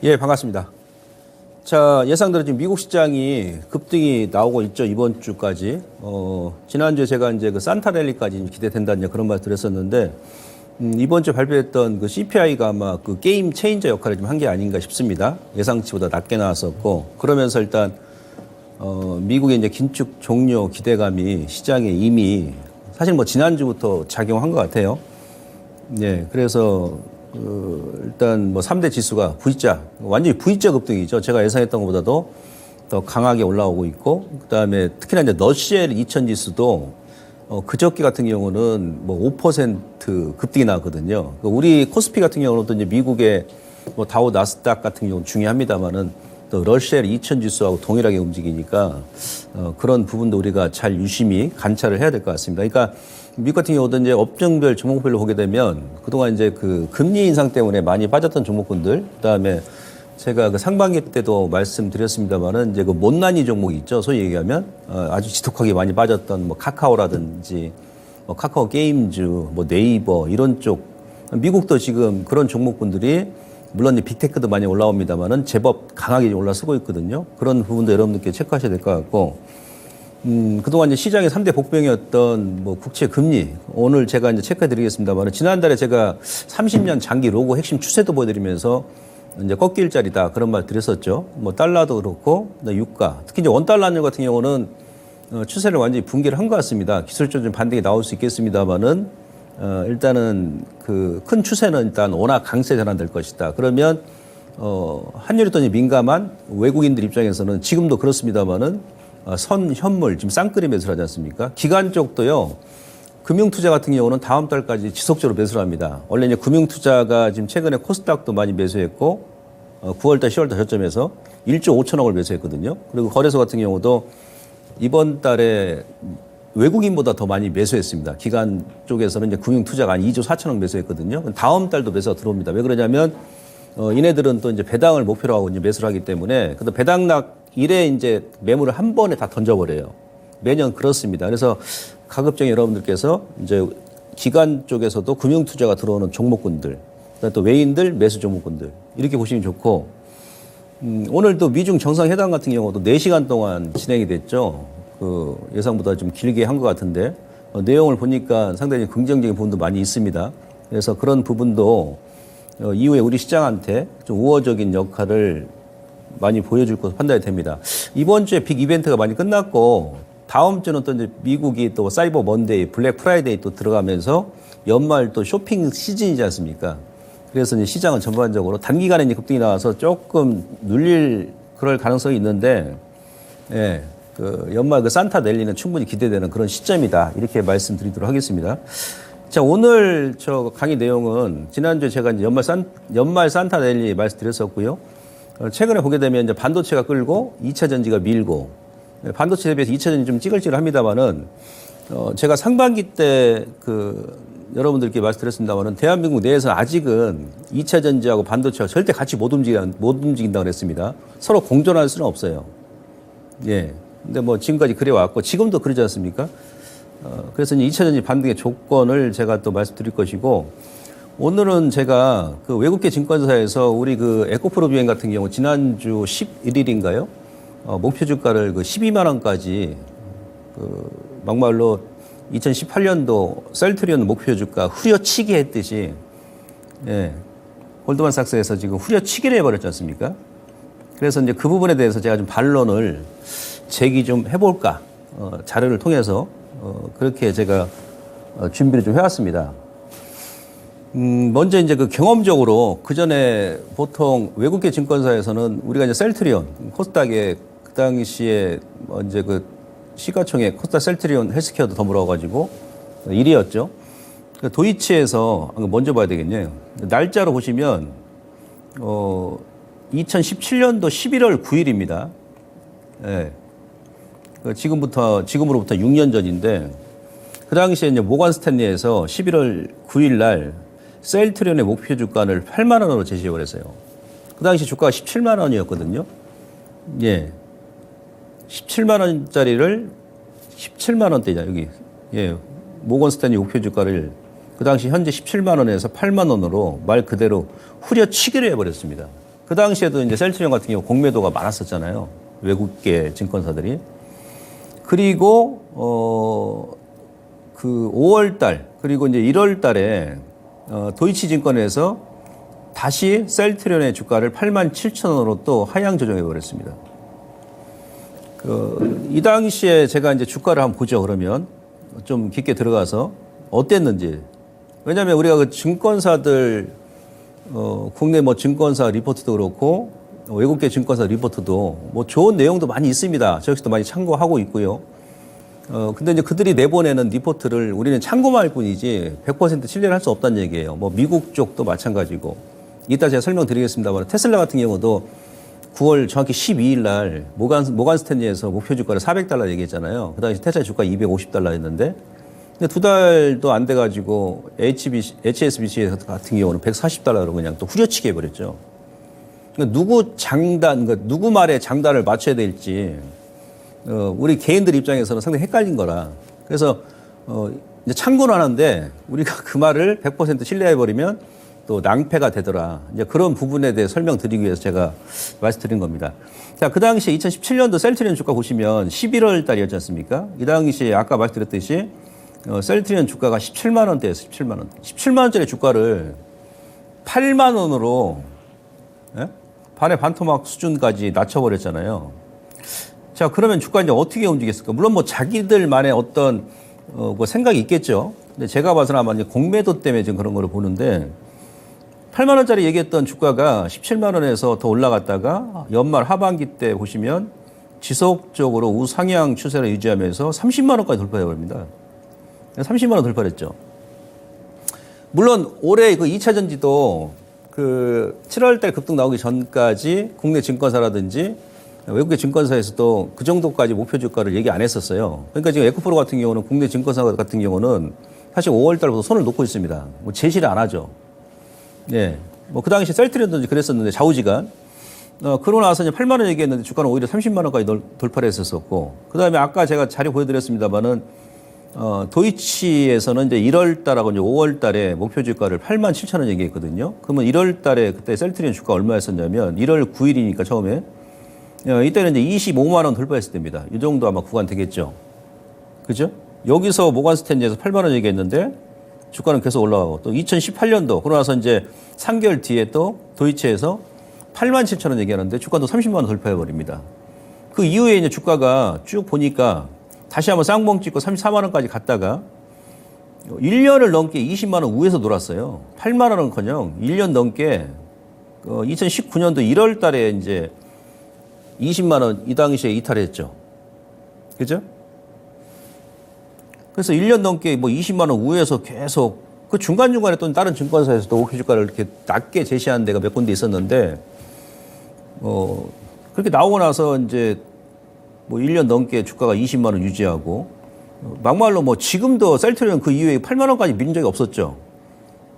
예, 반갑습니다. 자, 예상대로 지금 미국 시장이 급등이 나오고 있죠, 이번 주까지. 지난주에 제가 이제 그 산타 랠리까지 기대된다는 그런 말 드렸었는데, 이번 주에 발표했던 그 CPI가 아마 그 게임 체인저 역할을 좀 한 게 아닌가 싶습니다. 예상치보다 낮게 나왔었고, 그러면서 일단, 미국의 이제 긴축 종료 기대감이 시장에 이미 사실 뭐 지난주부터 작용한 것 같아요. 네, 그래서 일단 뭐 3대 지수가 V자, 완전히 V자 급등이죠. 제가 예상했던 것보다도 더 강하게 올라오고 있고, 그다음에 특히나 이제 너시엘 2000 지수도 그저께 같은 경우는 뭐 5% 급등이 나왔거든요. 우리 코스피 같은 경우는 또 이제 미국의 뭐 다우 나스닥 같은 경우는 중요합니다만은 또 러시엘 2000 지수하고 동일하게 움직이니까 그런 부분도 우리가 잘 유심히 관찰을 해야 될 것 같습니다. 그러니까 미국 같은 경우도 이제 업종별 종목별로 보게 되면 그동안 이제 그 금리 인상 때문에 많이 빠졌던 종목군들, 그다음에 제가 그 상반기 때도 말씀드렸습니다만은 이제 그 못난이 종목이 있죠. 소위 얘기하면 아주 지독하게 많이 빠졌던 뭐 카카오라든지 뭐 카카오 게임즈, 뭐 네이버 이런 쪽 미국도 지금 그런 종목군들이 물론 이제 빅테크도 많이 올라옵니다만은 제법 강하게 올라서고 있거든요. 그런 부분도 여러분들께 체크하셔야 될 것 같고. 그동안 이제 시장의 3대 복병이었던 뭐 국채 금리, 오늘 제가 이제 체크해 드리겠습니다만, 지난달에 제가 30년 장기 로고 핵심 추세도 보여드리면서 이제 꺾일 자리다 그런 말 드렸었죠. 뭐 달러도 그렇고, 유가, 특히 이제 원달러율 같은 경우는 추세를 완전히 붕괴를 한 것 같습니다. 기술적으로 좀 반등이 나올 수 있겠습니다만은, 일단은 그 큰 추세는 일단 워낙 강세 전환될 것이다. 그러면, 환율이 또 민감한 외국인들 입장에서는 지금도 그렇습니다만은 선, 현물, 지금 쌍끌이 매수를 하지 않습니까? 기관 쪽도요, 금융투자 같은 경우는 다음 달까지 지속적으로 매수를 합니다. 원래 이제 금융투자가 지금 최근에 코스닥도 많이 매수했고, 9월달, 10월달 저점에서 1조 5천억을 매수했거든요. 그리고 거래소 같은 경우도 이번 달에 외국인보다 더 많이 매수했습니다. 기관 쪽에서는 이제 금융투자가 한 2조 4천억 매수했거든요. 다음 달도 매수가 들어옵니다. 왜 그러냐면, 이네들은 또 이제 배당을 목표로 하고 이제 매수를 하기 때문에, 근데 배당락 일에 이제 매물을 한 번에 다 던져버려요. 매년 그렇습니다. 그래서 가급적이 여러분들께서 이제 기관 쪽에서도 금융투자가 들어오는 종목군들, 또 외인들 매수 종목군들 이렇게 보시면 좋고, 오늘도 미중 정상회담 같은 경우도 4시간 동안 진행이 됐죠. 그 예상보다 좀 길게 한 것 같은데 내용을 보니까 상당히 긍정적인 부분도 많이 있습니다. 그래서 그런 부분도 이후에 우리 시장한테 좀 우호적인 역할을 많이 보여줄 것으로 판단이 됩니다. 이번 주에 빅 이벤트가 많이 끝났고, 다음 주는 또 이제 미국이 또 사이버 먼데이, 블랙 프라이데이 또 들어가면서 연말 또 쇼핑 시즌이지 않습니까? 그래서 이제 시장은 전반적으로 단기간에 이제 급등이 나와서 조금 눌릴 그럴 가능성이 있는데, 예, 그 연말 그 산타 랠리는 충분히 기대되는 그런 시점이다. 이렇게 말씀드리도록 하겠습니다. 자, 오늘 저 강의 내용은 지난주에 제가 이제 연말 산타 랠리 말씀드렸었고요. 최근에 보게 되면 이제 반도체가 끌고 2차 전지가 밀고, 반도체에 비해서 2차 전지 좀 찌글찌글합니다만은, 제가 상반기 때 여러분들께 말씀드렸습니다만은 대한민국 내에서 아직은 2차 전지하고 반도체가 절대 같이 못 움직인다고 그랬습니다. 서로 공존할 수는 없어요. 예. 근데 뭐 지금까지 그래왔고, 지금도 그러지 않습니까? 그래서 이제 2차 전지 반등의 조건을 제가 또 말씀드릴 것이고, 오늘은 제가 그 외국계 증권사에서 우리 그 에코프로 비행 같은 경우 지난주 11일인가요? 목표 주가를 그 12만 원까지 막말로 2018년도 셀트리온 목표 주가 후려치기 했듯이, 예, 골드만삭스에서 지금 후려치기를 해버렸지 않습니까? 그래서 이제 그 부분에 대해서 제가 좀 반론을 제기 좀 해볼까, 자료를 통해서, 그렇게 제가 준비를 좀 해왔습니다. 먼저 이제 그 경험적으로 그 전에 보통 외국계 증권사에서는 우리가 이제 셀트리온, 코스닥에 그 당시에 이제 그 시가총액 코스닥 셀트리온 헬스케어도 더불어가지고 1위였죠. 도이치에서 먼저 봐야 되겠네요. 날짜로 보시면 2017년도 11월 9일입니다. 예. 지금으로부터 6년 전인데, 그 당시에 이제 모건 스탠리에서 11월 9일 날 셀트리온의 목표 주가를 8만 원으로 제시해 했어요. 그 당시 주가가 17만 원이었거든요. 예. 17만 원짜리를 17만 원대냐, 여기. 예. 모건 스탠리 목표 주가를 그 당시 현재 17만 원에서 8만 원으로 말 그대로 후려치기를 해버렸습니다. 그 당시에도 이제 셀트리온 같은 경우 공매도가 많았었잖아요. 외국계 증권사들이. 그리고 그 5월 달 그리고 이제 1월 달에 도이치증권에서 다시 셀트리온의 주가를 87,000원으로 또 하향 조정해 버렸습니다. 이 당시에 제가 이제 주가를 한번 보죠. 그러면 좀 깊게 들어가서 어땠는지. 왜냐하면 우리가 그 증권사들 국내 뭐 증권사 리포트도 그렇고 외국계 증권사 리포트도 뭐 좋은 내용도 많이 있습니다. 저 역시도 많이 참고하고 있고요. 근데 이제 그들이 내보내는 리포트를 우리는 참고만 할 뿐이지 100% 신뢰를 할 수 없다는 얘기예요. 뭐 미국 쪽도 마찬가지고. 이따 제가 설명드리겠습니다만 테슬라 같은 경우도 9월 정확히 12일 날 모간 스탠리에서 목표 주가를 400달러 얘기했잖아요. 그 당시 테슬라 주가 250달러였는데 근데 두 달도 안 돼가지고 HSBC 같은 경우는 140달러로 그냥 또 후려치기 해버렸죠. 그러니까 누구 말에 장단을 맞춰야 될지 우리 개인들 입장에서는 상당히 헷갈린 거라. 그래서 이제 참고는 하는데 우리가 그 말을 100% 신뢰해버리면 또 낭패가 되더라. 이제 그런 부분에 대해 설명드리기 위해서 제가 말씀드린 겁니다. 자, 그 당시에 2017년도 셀트리온 주가 보시면 11월 달이었지 않습니까? 이 당시에 아까 말씀드렸듯이 셀트리온 주가가 17만 원대였어요. 17만 원. 17만 원짜리 주가를 8만 원으로 예? 반의 반토막 수준까지 낮춰버렸잖아요. 자, 그러면 주가 이제 어떻게 움직였을까? 물론 뭐 자기들만의 어떤 뭐 생각이 있겠죠. 근데 제가 봐서는 아마 이제 공매도 때문에 지금 그런 걸 보는데 8만 원짜리 얘기했던 주가가 17만 원에서 더 올라갔다가 연말 하반기 때 보시면 지속적으로 우상향 추세를 유지하면서 30만 원까지 돌파해 버립니다. 30만 원 돌파했죠. 물론 올해 그 2차 전지도 그 7월 달 급등 나오기 전까지 국내 증권사라든지 외국의 증권사에서도 그 정도까지 목표 주가를 얘기 안 했었어요. 그러니까 지금 에코프로 같은 경우는 국내 증권사 같은 경우는 사실 5월 달부터 손을 놓고 있습니다. 뭐 제시를 안 하죠. 예. 뭐 그 당시 셀트리온도 그랬었는데 좌우지간. 그러고 나서 이제 8만 원 얘기했는데 주가는 오히려 30만 원까지 돌파를 했었었고. 그 다음에 아까 제가 자료 보여드렸습니다만은 도이치에서는 이제 1월 달하고 이제 5월 달에 목표 주가를 8만 7천 원 얘기했거든요. 그러면 1월 달에 그때 셀트리온 주가 얼마였었냐면 1월 9일이니까 처음에 이때는 이제 25만 원 돌파했을 때입니다. 이 정도 아마 구간 되겠죠. 그죠? 여기서 모간 스탠리에서 8만 원 얘기했는데 주가는 계속 올라가고 또 2018년도 그러고 나서 이제 3개월 뒤에 또 도이치에서 8만 7천 원 얘기하는데 주가도 30만 원 돌파해 버립니다. 그 이후에 이제 주가가 쭉 보니까 다시 한번 쌍봉 찍고 34만 원까지 갔다가 1년을 넘게 20만 원 위에서 놀았어요. 8만 원은커녕 1년 넘게 2019년도 1월 달에 이제 20만 원 이 당시에 이탈했죠. 그죠? 그래서 1년 넘게 뭐 20만 원 우에서 계속 그 중간중간에 또 다른 증권사에서도 목표 주가를 이렇게 낮게 제시하는 데가 몇 군데 있었는데 그렇게 나오고 나서 이제 뭐 1년 넘게 주가가 20만 원 유지하고 막말로 뭐 지금도 셀트리온 그 이후에 8만 원까지 밀린 적이 없었죠.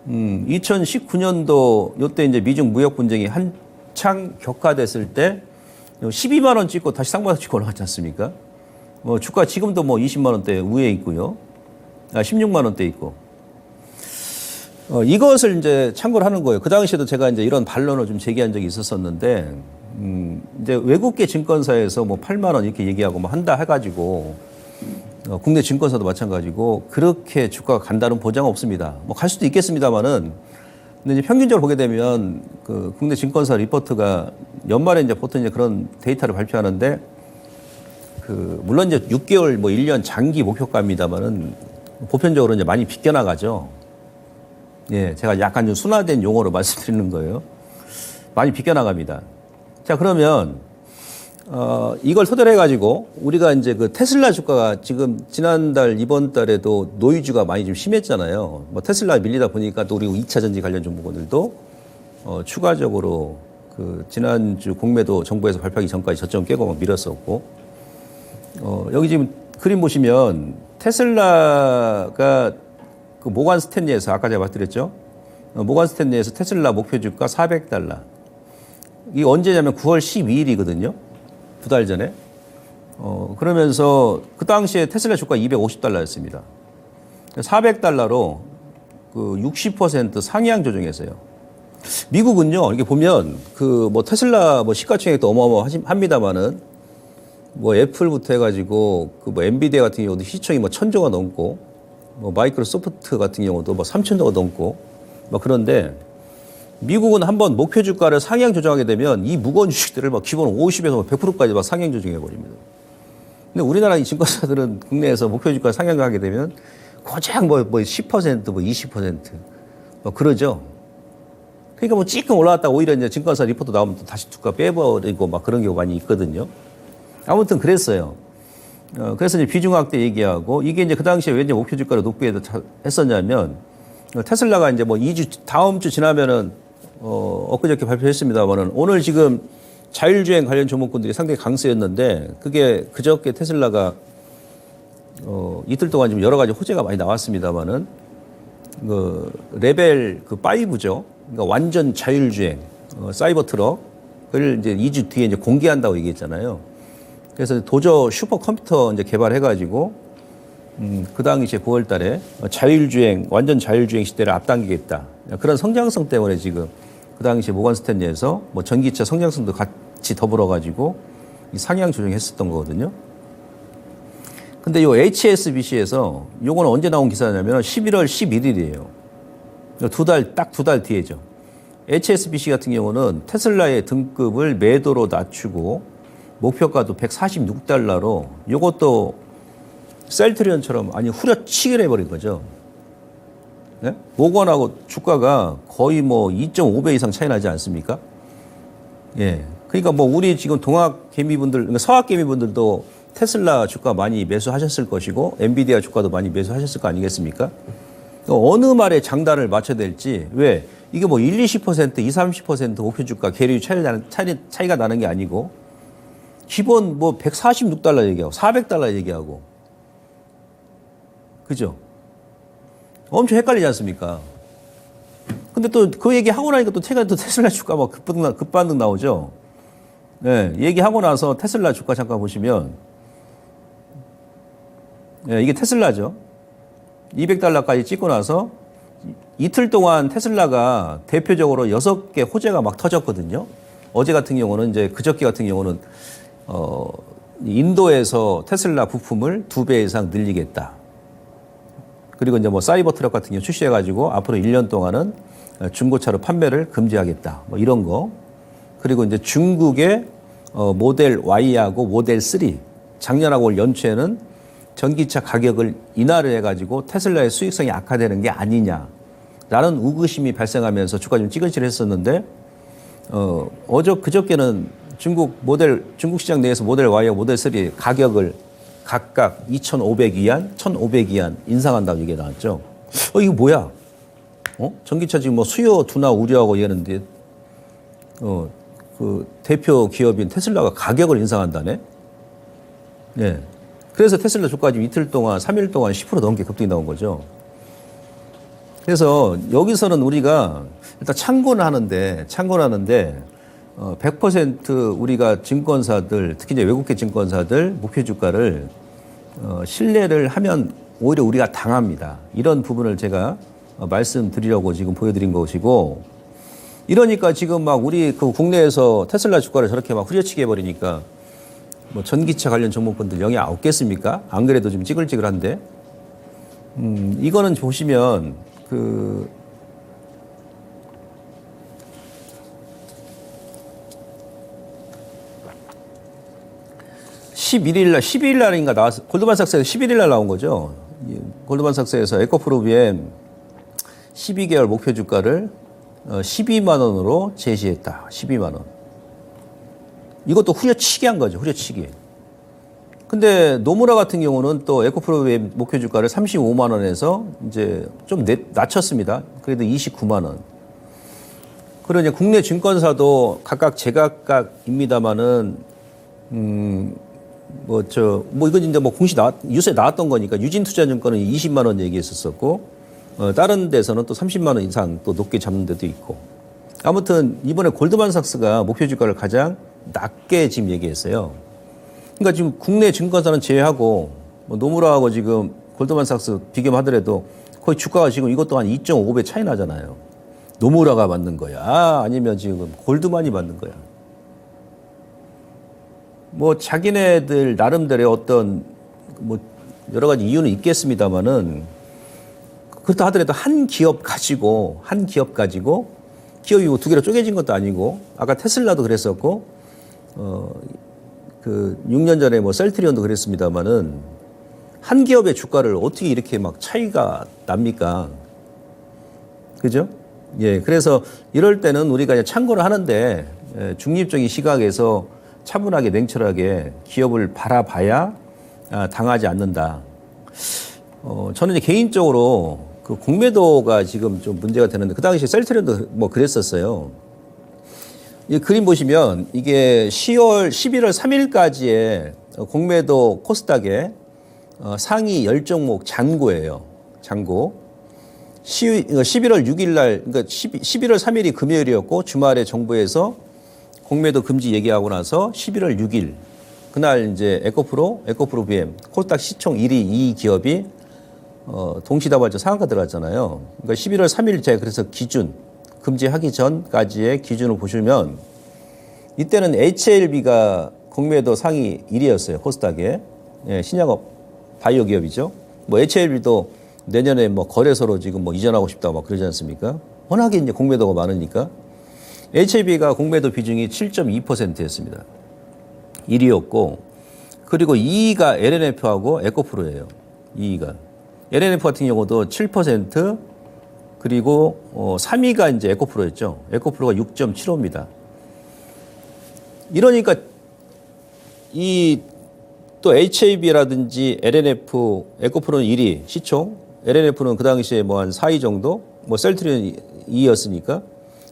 2019년도 요때 이제 미중 무역 분쟁이 한창 격화됐을 때 12만 원 찍고 다시 상반기 찍고 올라갔지 않습니까? 뭐 주가 지금도 뭐 20만 원대 위에 있고요. 16만 원대 있고. 이것을 이제 참고를 하는 거예요. 그 당시에도 제가 이제 이런 반론을 좀 제기한 적이 있었었는데, 이제 외국계 증권사에서 뭐 8만 원 이렇게 얘기하고 뭐 한다 해가지고, 국내 증권사도 마찬가지고, 그렇게 주가가 간다는 보장은 없습니다. 뭐 갈 수도 있겠습니다만은, 근데 이제 평균적으로 보게 되면 그 국내 증권사 리포트가 연말에 이제 보통 이제 그런 데이터를 발표하는데, 물론 이제 6개월 뭐 1년 장기 목표가입니다만은 보편적으로 이제 많이 비껴나가죠. 예, 제가 약간 좀 순화된 용어로 말씀드리는 거예요. 많이 비껴나갑니다. 자, 그러면, 이걸 토대로 해가지고 우리가 이제 그 테슬라 주가가 지금 지난달, 이번 달에도 노이즈가 많이 좀 심했잖아요. 뭐 테슬라 밀리다 보니까 또 우리 2차 전지 관련 종목들도 추가적으로 그 지난주 공매도 정부에서 발표하기 전까지 저점 깨고 막 밀었었고, 여기 지금 그림 보시면 테슬라가 그 모간 스탠리에서 아까 제가 말씀드렸죠. 모간 스탠리에서 테슬라 목표 주가 400달러. 이게 언제냐면 9월 12일이거든요. 두 달 전에. 그러면서 그 당시에 테슬라 주가 250달러였습니다. 400달러로 그 60% 상향 조정했어요. 미국은요, 이렇게 보면 그 뭐 테슬라 뭐 시가총액도 어마어마합니다만은 뭐 애플부터 해가지고 그 뭐 엔비디아 같은 경우도 시총이 뭐 1,000조가 넘고 뭐 마이크로소프트 같은 경우도 뭐 3,000조가 넘고 뭐 그런데 미국은 한번 목표 주가를 상향 조정하게 되면 이 무거운 주식들을 막 기본 50에서 100%까지 막 상향 조정해 버립니다. 근데 우리나라 이 증권사들은 국내에서 목표 주가 상향하게 되면 고작 뭐 10%, 뭐 20%뭐 그러죠. 그러니까 뭐 찌끔 올라왔다 오히려 이제 증권사 리포트 나오면 또 다시 주가 빼버리고 막 그런 경우 많이 있거든요. 아무튼 그랬어요. 그래서 이제 비중확대 얘기하고 이게 이제 그 당시에 왜 이제 목표 주가를 높게 했었냐면 테슬라가 이제 뭐 2주 다음 주 지나면은 엊그저께 발표했습니다만은 오늘 지금 자율주행 관련 종목군들이 상당히 강세였는데 그게 그저께 테슬라가 이틀 동안 좀 여러 가지 호재가 많이 나왔습니다만은 그 레벨 그 5죠. 그러니까 완전 자율주행 사이버 트럭을 이제 2주 뒤에 이제 공개한다고 얘기했잖아요. 그래서 도저 슈퍼컴퓨터 이제 개발해가지고 그 당시에 9월달에 자율주행 완전 자율주행 시대를 앞당기겠다. 그런 성장성 때문에 지금 그 당시에 모건 스탠리에서 뭐 전기차 성장성도 같이 더불어가지고 이 상향 조정했었던 거거든요. 근데 요 HSBC에서 요거는 언제 나온 기사냐면 11월 11일이에요. 딱 두 달 뒤에죠. HSBC 같은 경우는 테슬라의 등급을 매도로 낮추고 목표가도 146달러로 요것도 셀트리온처럼 아니 후려치기를 해버린 거죠. 네? 모건하고 주가가 거의 뭐 2.5배 이상 차이 나지 않습니까? 예. 그러니까 뭐 우리 지금 동학 개미분들, 그러니까 서학 개미분들도 테슬라 주가 많이 매수하셨을 것이고 엔비디아 주가도 많이 매수하셨을 거 아니겠습니까? 어느 말에 장단을 맞춰야 될지 왜 이게 뭐 1, 20%, 2, 30% 목표 주가 계류 차이가 나는 게 아니고 기본 뭐 146달러 얘기하고 400달러 얘기하고 그죠? 엄청 헷갈리지 않습니까? 근데 또 그 얘기 하고 나니까 또 최근에 또 테슬라 주가 막 급반등 나오죠? 네, 얘기하고 나서 테슬라 주가 잠깐 보시면 네, 이게 테슬라죠. 200달러까지 찍고 나서 이틀 동안 테슬라가 대표적으로 6개 호재가 막 터졌거든요. 어제 같은 경우는 이제 그저께 같은 경우는 인도에서 테슬라 부품을 2배 이상 늘리겠다. 그리고 이제 뭐 사이버 트럭 같은 경우 출시해가지고 앞으로 1년 동안은 중고차로 판매를 금지하겠다. 뭐 이런 거. 그리고 이제 중국의 모델 Y하고 모델 3 작년하고 올 연초에는 전기차 가격을 인하를 해가지고 테슬라의 수익성이 악화되는 게 아니냐라는 의구심이 발생하면서 주가 좀 찌글찌글했었는데 그저께는 중국 시장 내에서 모델 Y와 모델 3 가격을 각각 2,500위안, 1,500위안 인상한다고 얘기가 나왔죠. 이거 뭐야? 전기차 지금 뭐 수요 둔화 우려하고 얘기하는데 그 대표 기업인 테슬라가 가격을 인상한다네. 네. 그래서 테슬라 주가 지금 이틀 동안, 3일 동안 10% 넘게 급등이 나온 거죠. 그래서 여기서는 우리가 일단 참고는 하는데 100% 우리가 증권사들, 특히 이제 외국계 증권사들 목표 주가를 신뢰를 하면 오히려 우리가 당합니다. 이런 부분을 제가 말씀드리려고 지금 보여드린 것이고, 이러니까 지금 막 우리 그 국내에서 테슬라 주가를 저렇게 막 후려치게 해버리니까 뭐 전기차 관련 종목분들 영향 없겠습니까? 안 그래도 좀 찌글찌글한데. 이거는 보시면 그 12일 날인가 나왔어. 골드만삭스에서 11일 날 나온 거죠. 골드만삭스에서 에코프로비엠 12개월 목표 주가를 12만 원으로 제시했다. 12만 원. 이것도 후려치기 한 거죠. 후려치기. 근데 노무라 같은 경우는 또 에코프로비엠 목표 주가를 35만 원에서 이제 좀 낮췄습니다. 그래도 29만 원. 그리고 이제 국내 증권사도 각각 제각각입니다만은 이건 이제 뭐 뉴스에 나왔던 거니까 유진투자증권은 20만 원 얘기했었었고, 다른 데서는 또 30만 원 이상 또 높게 잡는 데도 있고. 아무튼 이번에 골드만삭스가 목표 주가를 가장 낮게 지금 얘기했어요. 그러니까 지금 국내 증권사는 제외하고 뭐 노무라하고 지금 골드만삭스 비교하더라도 거의 주가가 지금 이것 또한 2.5배 차이 나잖아요. 노무라가 맞는 거야? 아니면 지금 골드만이 맞는 거야? 뭐 자기네들 나름대로의 어떤 뭐 여러 가지 이유는 있겠습니다만은 그렇다 하더라도 한 기업 가지고 기업이 뭐 두 개로 쪼개진 것도 아니고 아까 테슬라도 그랬었고 그 6년 전에 뭐 셀트리온도 그랬습니다만은 한 기업의 주가를 어떻게 이렇게 막 차이가 납니까? 그죠? 예, 그래서 이럴 때는 우리가 이제 참고를 하는데 중립적인 시각에서 차분하게 냉철하게 기업을 바라봐야 당하지 않는다. 저는 이제 개인적으로 그 공매도가 지금 좀 문제가 되는데 그 당시 셀트리온도 뭐 그랬었어요. 이 그림 보시면 이게 11월 3일까지의 공매도 코스닥의 상위 10종목 잔고예요. 잔고. 11월 6일 날, 그러니까 11월 3일이 금요일이었고 주말에 정부에서 공매도 금지 얘기하고 나서 11월 6일 그날 이제 에코프로 BM 코스닥 시총 1위 이 기업이 동시다발적 상한가 들어갔잖아요. 그러니까 11월 3일 제가 그래서 기준 금지하기 전까지의 기준을 보시면 이때는 HLB가 공매도 상위 1위였어요. 코스닥에. 예, 신약업 바이오 기업이죠. 뭐 HLB도 내년에 뭐 거래소로 지금 뭐 이전하고 싶다 막 그러지 않습니까? 워낙에 이제 공매도가 많으니까. HLB가 공매도 비중이 7.2%였습니다. 1위였고, 그리고 2위가 LNF하고 에코프로예요. 2위가. LNF 같은 경우도 7%, 그리고 3위가 이제 에코프로였죠. 에코프로가 6.75입니다. 이러니까 이 또 HAB라든지 LNF, 에코프로는 1위 시총, LNF는 그 당시에 뭐 한 4위 정도, 뭐 셀트리온 2위였으니까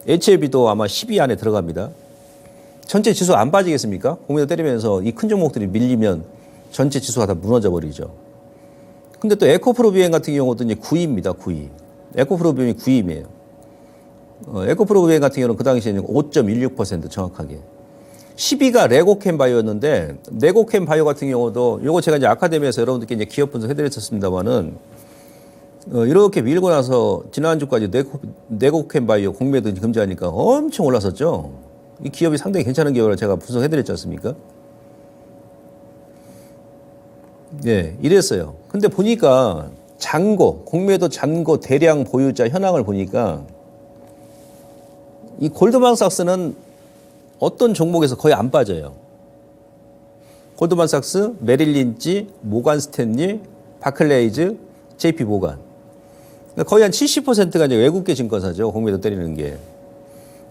HAB도 아마 10위 안에 들어갑니다. 전체 지수 안 빠지겠습니까? 공매도 때리면서 이 큰 종목들이 밀리면 전체 지수가 다 무너져 버리죠. 근데 또 에코프로 비행 같은 경우도 이제 9위입니다. 9위. 에코프로 비행이 9위이에요. 에코프로 비행 같은 경우는 그 당시에는 5.16% 정확하게. 10위가 레고캠 바이오였는데 레고캠 바이오 같은 경우도 요거 제가 이제 아카데미에서 여러분들께 이제 기업 분석 해드렸었습니다만은 이렇게 밀고 나서 지난주까지 레고캠 바이오 공매도 금지하니까 엄청 올랐었죠. 이 기업이 상당히 괜찮은 기업을 제가 분석해드렸지 않습니까? 네, 이랬어요. 근데 보니까 공매도 잔고 대량 보유자 현황을 보니까 이 골드만삭스는 어떤 종목에서 거의 안 빠져요. 골드만삭스, 메릴린치, 모간 스탠리, 바클레이즈, JP 모간. 그러니까 거의 한 70%가 이제 외국계 증권사죠. 공매도 때리는 게.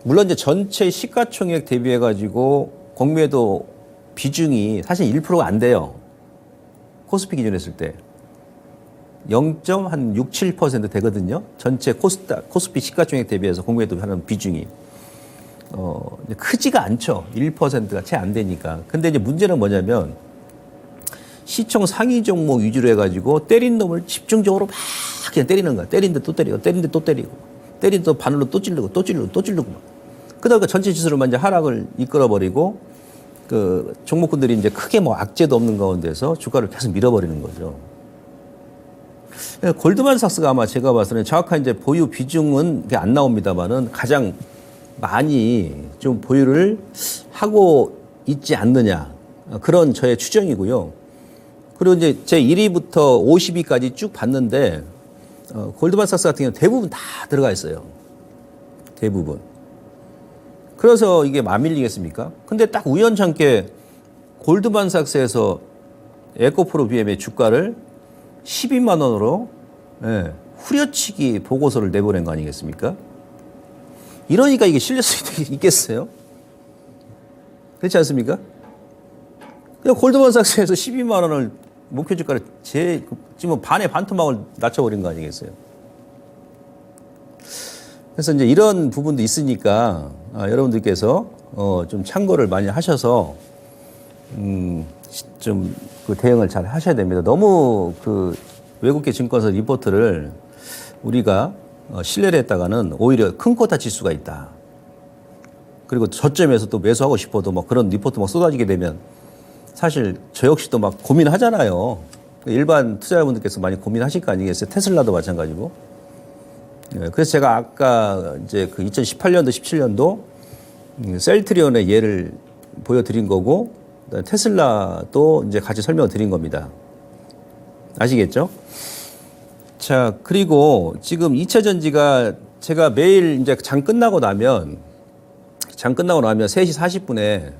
물론 이제 전체 시가총액 대비해가지고 공매도 비중이 사실 1%가 안 돼요. 코스피 기준으로 했을 때. 0.67% 되거든요. 전체 코스피 시가총액 대비해서 공매도 하는 비중이. 크지가 않죠. 1%가 채 안 되니까. 근데 이제 문제는 뭐냐면 시총 상위 종목 위주로 해가지고 때린 놈을 집중적으로 막 그냥 때리는 거야. 때린데 또 때리고, 때린데 또 때리고, 때린데 또 바늘로 또 찌르고, 또 찌르고, 또 찌르고 막. 그다음에 전체 지수로만 이제 하락을 이끌어버리고 그 종목군들이 이제 크게 뭐 악재도 없는 가운데서 주가를 계속 밀어버리는 거죠. 골드만삭스가 아마 제가 봤을 때는 정확한 이제 보유 비중은 이게 안 나옵니다만은 가장 많이 좀 보유를 하고 있지 않느냐. 그런 저의 추정이고요. 그리고 이제 제 1위부터 50위까지 쭉 봤는데, 골드만삭스 같은 경우는 대부분 다 들어가 있어요. 대부분. 그래서 이게 안 밀리겠습니까? 근데 딱 우연찮게 골드만삭스에서 에코프로 BM의 주가를 12만 원으로 후려치기 보고서를 내보낸 거 아니겠습니까? 이러니까 이게 실릴 수 있겠어요? 그렇지 않습니까? 그냥 골드만삭스에서 12만 원을 목표 주가를 지금 반의 반토막을 낮춰버린 거 아니겠어요? 그래서 이제 이런 부분도 있으니까 여러분들께서 좀 참고를 많이 하셔서 좀 그 대응을 잘 하셔야 됩니다. 너무 그 외국계 증권사 리포트를 우리가 신뢰를 했다가는 오히려 큰 코타 지수가 있다. 그리고 저점에서 또 매수하고 싶어도 막 그런 리포트 막 쏟아지게 되면 사실 저 역시도 막 고민하잖아요. 일반 투자자분들께서 많이 고민하실 거 아니겠어요? 테슬라도 마찬가지고. 예, 그래서 제가 아까 이제 그 2018년도, 17년도 셀트리온의 예를 보여드린 거고, 테슬라도 이제 같이 설명을 드린 겁니다. 아시겠죠? 자, 그리고 지금 2차 전지가 제가 매일 이제 장 끝나고 나면 3시 40분에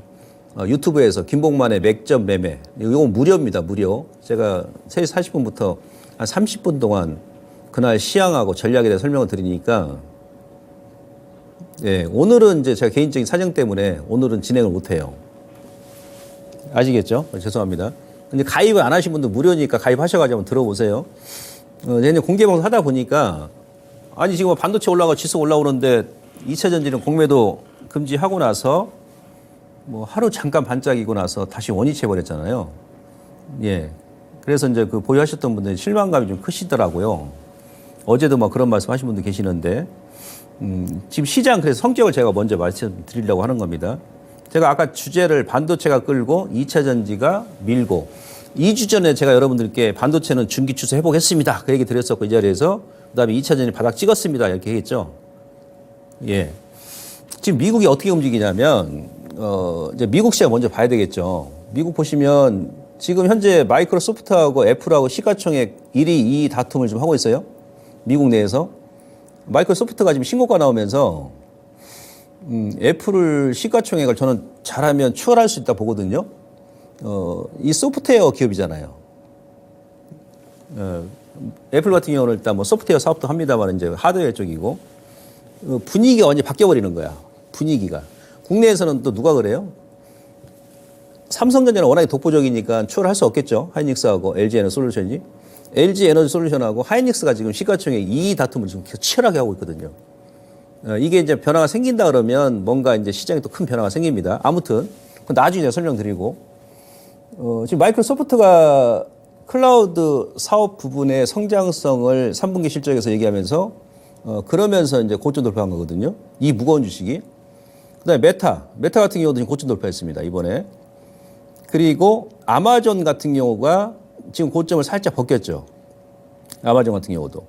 유튜브에서 김봉만의 맥점 매매, 이건 무료입니다, 무료. 제가 3시 40분부터 한 30분 동안 그날 시향하고 전략에 대해 설명을 드리니까, 예, 오늘은 이제 제가 개인적인 사정 때문에 오늘은 진행을 못해요. 아시겠죠? 죄송합니다. 근데 가입을 안 하신 분들 무료니까 가입하셔가지고 한번 들어보세요. 얘는 공개방송 하다 보니까, 아니, 지금 반도체 올라가고 지수 올라오는데 2차 전지는 공매도 금지하고 나서 뭐 하루 잠깐 반짝이고 나서 다시 원위치 해버렸잖아요. 예. 그래서 이제 그 보유하셨던 분들이 실망감이 좀 크시더라고요. 어제도 막 그런 말씀 하신 분들 계시는데, 지금 시장 그래서 성격을 제가 먼저 말씀드리려고 하는 겁니다. 제가 아까 주제를 반도체가 끌고 2차 전지가 밀고, 2주 전에 제가 여러분들께 반도체는 중기 추세 회복했습니다, 그 얘기 드렸었고, 이 자리에서 그다음에 2차 전지 바닥 찍었습니다, 이렇게 했죠. 예. 지금 미국이 어떻게 움직이냐면, 이제 미국 시장 먼저 봐야 되겠죠. 미국 보시면 지금 현재 마이크로소프트하고 애플하고 시가총액 1위, 2위 다툼을 좀 하고 있어요. 미국 내에서. 마이크로소프트가 지금 신고가 나오면서 애플을 시가총액을 저는 잘하면 추월할 수 있다 보거든요. 이 소프트웨어 기업이잖아요. 애플 같은 경우는 일단 뭐 소프트웨어 사업도 합니다만 이제 하드웨어 쪽이고, 분위기가 완전히 바뀌어버리는 거야. 분위기가. 국내에서는 또 누가 그래요? 삼성전자는 워낙에 독보적이니까 추월할 수 없겠죠. 하이닉스하고 LG 에너지 솔루션이. LG 에너지 솔루션하고 하이닉스가 지금 시가총액 2위 다툼을 지금 계속 치열하게 하고 있거든요. 이게 이제 변화가 생긴다 그러면 뭔가 이제 시장에 또 큰 변화가 생깁니다. 아무튼 나중에 제가 설명드리고, 지금 마이크로소프트가 클라우드 사업 부분의 성장성을 3분기 실적에서 얘기하면서 그러면서 이제 고점 돌파한 거거든요. 이 무거운 주식이. 그다음에 메타 같은 경우도 지금 고점 돌파했습니다, 이번에. 그리고 아마존 같은 경우가 지금 고점을 살짝 벗겼죠. 아마존 같은 경우도.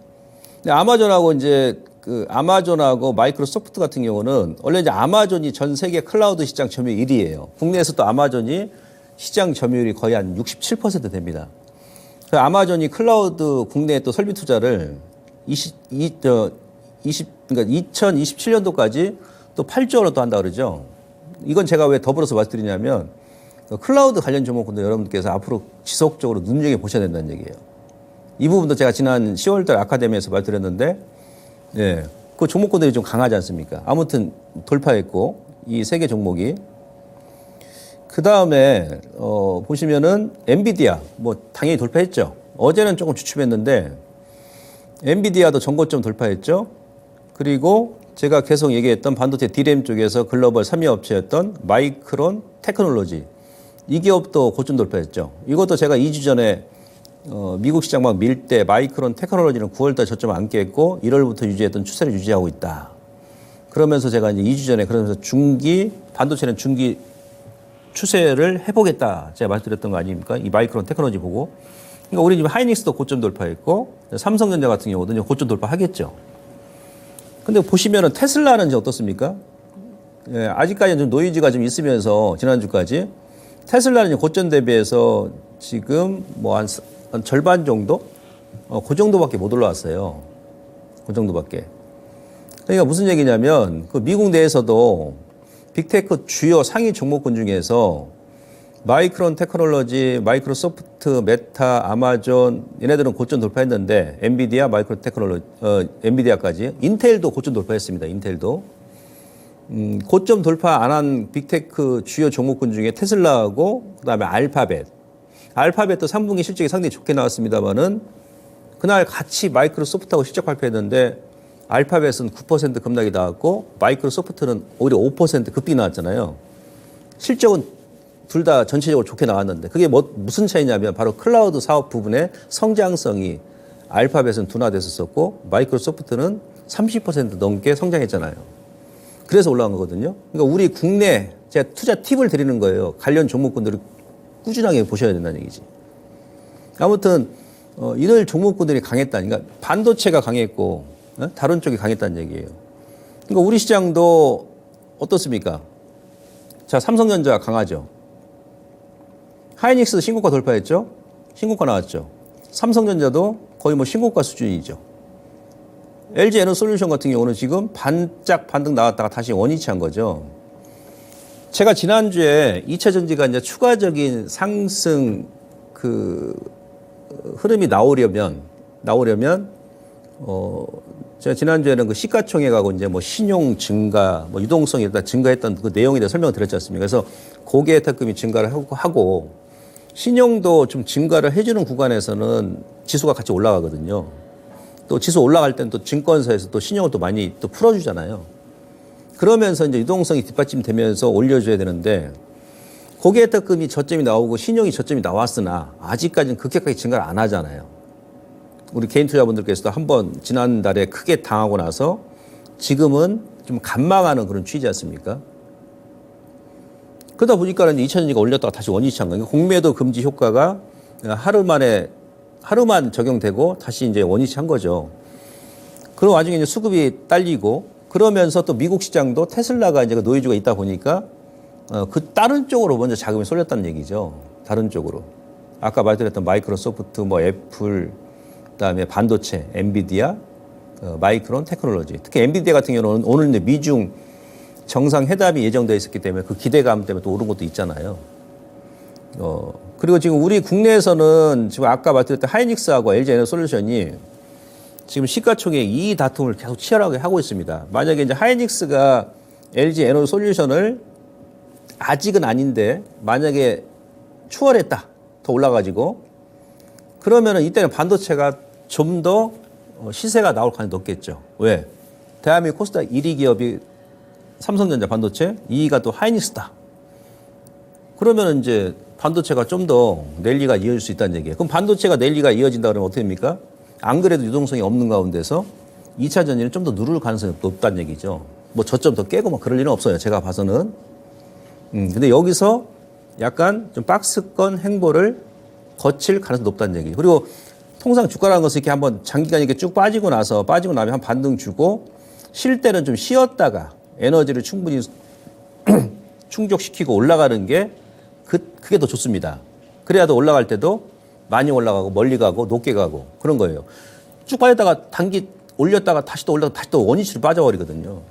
근데 아마존하고 이제 아마존하고 마이크로소프트 같은 경우는 원래 이제 아마존이 전 세계 클라우드 시장 점유율 1위예요. 국내에서 또 아마존이 시장 점유율이 거의 한 67% 됩니다. 아마존이 클라우드 국내에 또 설비 투자를 2027년도까지 또 8조 원을 또 한다 그러죠. 이건 제가 왜 더불어서 말씀드리냐면, 클라우드 관련 종목군들 여러분께서 앞으로 지속적으로 눈여겨보셔야 된다는 얘기예요. 이 부분도 제가 지난 10월달 아카데미에서 말씀드렸는데, 예, 그 종목군들이 좀 강하지 않습니까? 아무튼 돌파했고, 이 세 개 종목이. 그 다음에 보시면은 엔비디아 뭐 당연히 돌파했죠. 어제는 조금 주춤했는데 엔비디아도 전고점 돌파했죠. 그리고 제가 계속 얘기했던 반도체 D램 쪽에서 글로벌 3위 업체였던 마이크론 테크놀로지, 이 기업도 고점 돌파했죠. 이것도 제가 2주 전에 미국 시장 막 밀 때 마이크론 테크놀로지는 9월달 저점 안 깼고 1월부터 유지했던 추세를 유지하고 있다. 그러면서 제가 이제 2주 전에 그러면서 반도체는 중기 추세를 해보겠다, 제가 말씀드렸던 거 아닙니까? 이 마이크론 테크놀로지 보고. 그러니까 우리 지금 하이닉스도 고점 돌파했고, 삼성전자 같은 경우도 고점 돌파하겠죠. 근데 보시면은 테슬라는 이제 어떻습니까? 예, 아직까지는 좀 노이즈가 좀 있으면서 지난주까지 테슬라는 이제 고점 대비해서 지금 뭐 한 절반 정도? 그 정도밖에 못 올라왔어요. 그 정도밖에. 그러니까 무슨 얘기냐면, 그 미국 내에서도 빅테크 주요 상위 종목군 중에서 마이크론 테크놀로지, 마이크로소프트, 메타, 아마존, 얘네들은 고점 돌파했는데, 엔비디아, 마이크로 테크놀로지, 엔비디아까지, 인텔도 고점 돌파했습니다. 인텔도. 고점 돌파 안 한 빅테크 주요 종목군 중에 테슬라하고, 그 다음에 알파벳도 3분기 실적이 상당히 좋게 나왔습니다만은, 그날 같이 마이크로소프트하고 실적 발표했는데, 알파벳은 9% 급락이 나왔고, 마이크로소프트는 오히려 5% 급등이 나왔잖아요. 실적은 둘 다 전체적으로 좋게 나왔는데, 그게 무슨 차이냐면 바로 클라우드 사업 부분의 성장성이 알파벳은 둔화됐었고, 마이크로소프트는 30% 넘게 성장했잖아요. 그래서 올라간 거거든요. 그러니까 우리 국내, 제가 투자 팁을 드리는 거예요. 관련 종목군들을 꾸준하게 보셔야 된다는 얘기지. 아무튼 이들 종목군들이 강했다. 그러니까 반도체가 강했고, 다른 쪽이 강했다는 얘기예요. 그러니까 우리 시장도 어떻습니까? 자, 삼성전자 강하죠. 하이닉스 신고가 돌파했죠. 신고가 나왔죠. 삼성전자도 거의 뭐 신고가 수준이죠. LG 에너솔루션 같은 경우는 지금 반짝 반등 나왔다가 다시 원위치한 거죠. 제가 지난주에 2차 전지가 이제 추가적인 상승 그 흐름이 나오려면 제가 지난주에는 그 시가총액하고 이제 뭐 신용 증가, 뭐 유동성이 일단 증가했던 그 내용에 대해 설명을 드렸지 않습니까? 그래서 고객 혜택금이 증가를 하고 신용도 좀 증가를 해주는 구간에서는 지수가 같이 올라가거든요. 또 지수 올라갈 때는 또 증권사에서 또 신용을 또 많이 또 풀어주잖아요. 그러면서 이제 유동성이 뒷받침되면서 올려줘야 되는데 고객 혜택금이 저점이 나오고 신용이 저점이 나왔으나 아직까지는 급격하게 증가를 안 하잖아요. 우리 개인 투자분들께서도 한번 지난달에 크게 당하고 나서 지금은 좀 감망하는 그런 취지지 않습니까? 그러다 보니까는 2차전지가 올렸다가 다시 원위치한 거예요. 공매도 금지 효과가 하루만 적용되고 다시 이제 원위치한 거죠. 그런 와중에 이제 수급이 딸리고 그러면서 또 미국 시장도 테슬라가 이제 그 노이즈가 있다 보니까 그 다른 쪽으로 먼저 자금이 쏠렸다는 얘기죠. 다른 쪽으로. 아까 말드렸던 마이크로소프트, 뭐 애플, 그다음에 반도체, 엔비디아, 마이크론 테크놀로지. 특히 엔비디아 같은 경우는 오늘 이제 미중 정상회담이 예정되어 있었기 때문에 그 기대감 때문에 또 오른 것도 있잖아요. 그리고 지금 우리 국내에서는 지금 아까 말드렸던 하이닉스하고 LG 에너솔루션이 지금 시가총액 이 다툼을 계속 치열하게 하고 있습니다. 만약에 이제 하이닉스가 LG 에너솔루션을 아직은 아닌데 만약에 추월했다, 더 올라가지고 그러면은 이때는 반도체가 좀 더 시세가 나올 가능성이 높겠죠. 왜? 대한민국 코스닥 1위 기업이 삼성전자 반도체, 2위가 또 하이닉스다. 그러면 이제 반도체가 좀 더 랠리가 이어질 수 있다는 얘기예요. 그럼 반도체가 랠리가 이어진다 그러면 어떻게 됩니까? 안 그래도 유동성이 없는 가운데서 2차 전지는 좀 더 누를 가능성이 높다는 얘기죠. 뭐 저점 더 깨고 막 그럴 일은 없어요. 제가 봐서는. 근데 여기서 약간 좀 박스권 행보를 거칠 가능성이 높다는 얘기죠. 그리고 통상 주가라는 것은 이렇게 한번 장기간 이렇게 쭉 빠지고 나면 한 반등 주고 쉴 때는 좀 쉬었다가 에너지를 충분히 충족시키고 올라가는 게 그게 더 좋습니다. 그래야 더 올라갈 때도 많이 올라가고 멀리 가고 높게 가고 그런 거예요. 쭉 빠졌다가 단기 올렸다가 다시 또 올라가 다시 또 원위치로 빠져버리거든요.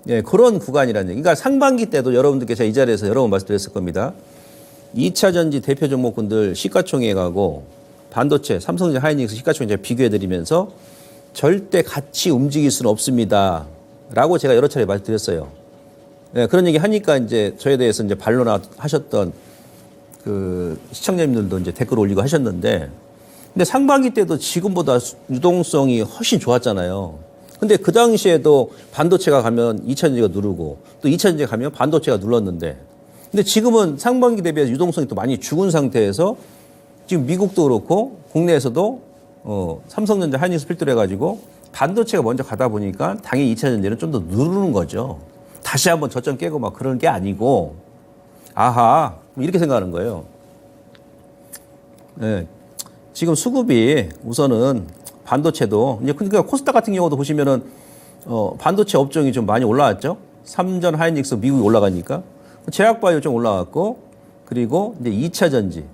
예, 그런 구간이라는 얘기. 그러니까 상반기 때도 여러분들께 제가 이 자리에서 여러 번 말씀드렸을 겁니다. 2차 전지 대표 종목군들 시가총액하고 반도체, 삼성전자, 하이닉스 시가총액 제가 비교해드리면서 절대 같이 움직일 수는 없습니다. 라고 제가 여러 차례 말씀드렸어요. 예, 그런 얘기 하니까 이제 저에 대해서 이제 반론하셨던 그 시청자님들도 이제 댓글 올리고 하셨는데, 근데 상반기 때도 지금보다 유동성이 훨씬 좋았잖아요. 근데 그 당시에도 반도체가 가면 2차 전지가 누르고 또 2차 전지가 가면 반도체가 눌렀는데, 근데 지금은 상반기 대비해서 유동성이 또 많이 죽은 상태에서 지금 미국도 그렇고 국내에서도 삼성전자, 하이닉스 필두로 해가지고 반도체가 먼저 가다 보니까 당연히 2차 전지는 좀 더 누르는 거죠. 다시 한번 저점 깨고 막 그런 게 아니고, 아하, 이렇게 생각하는 거예요. 네. 지금 수급이 우선은 반도체도, 이제 그러니까 코스닥 같은 경우도 보시면은, 반도체 업종이 좀 많이 올라왔죠. 삼전, 하이닉스, 미국이 올라가니까. 제약바이오 좀 올라왔고, 그리고 이제 2차 전지.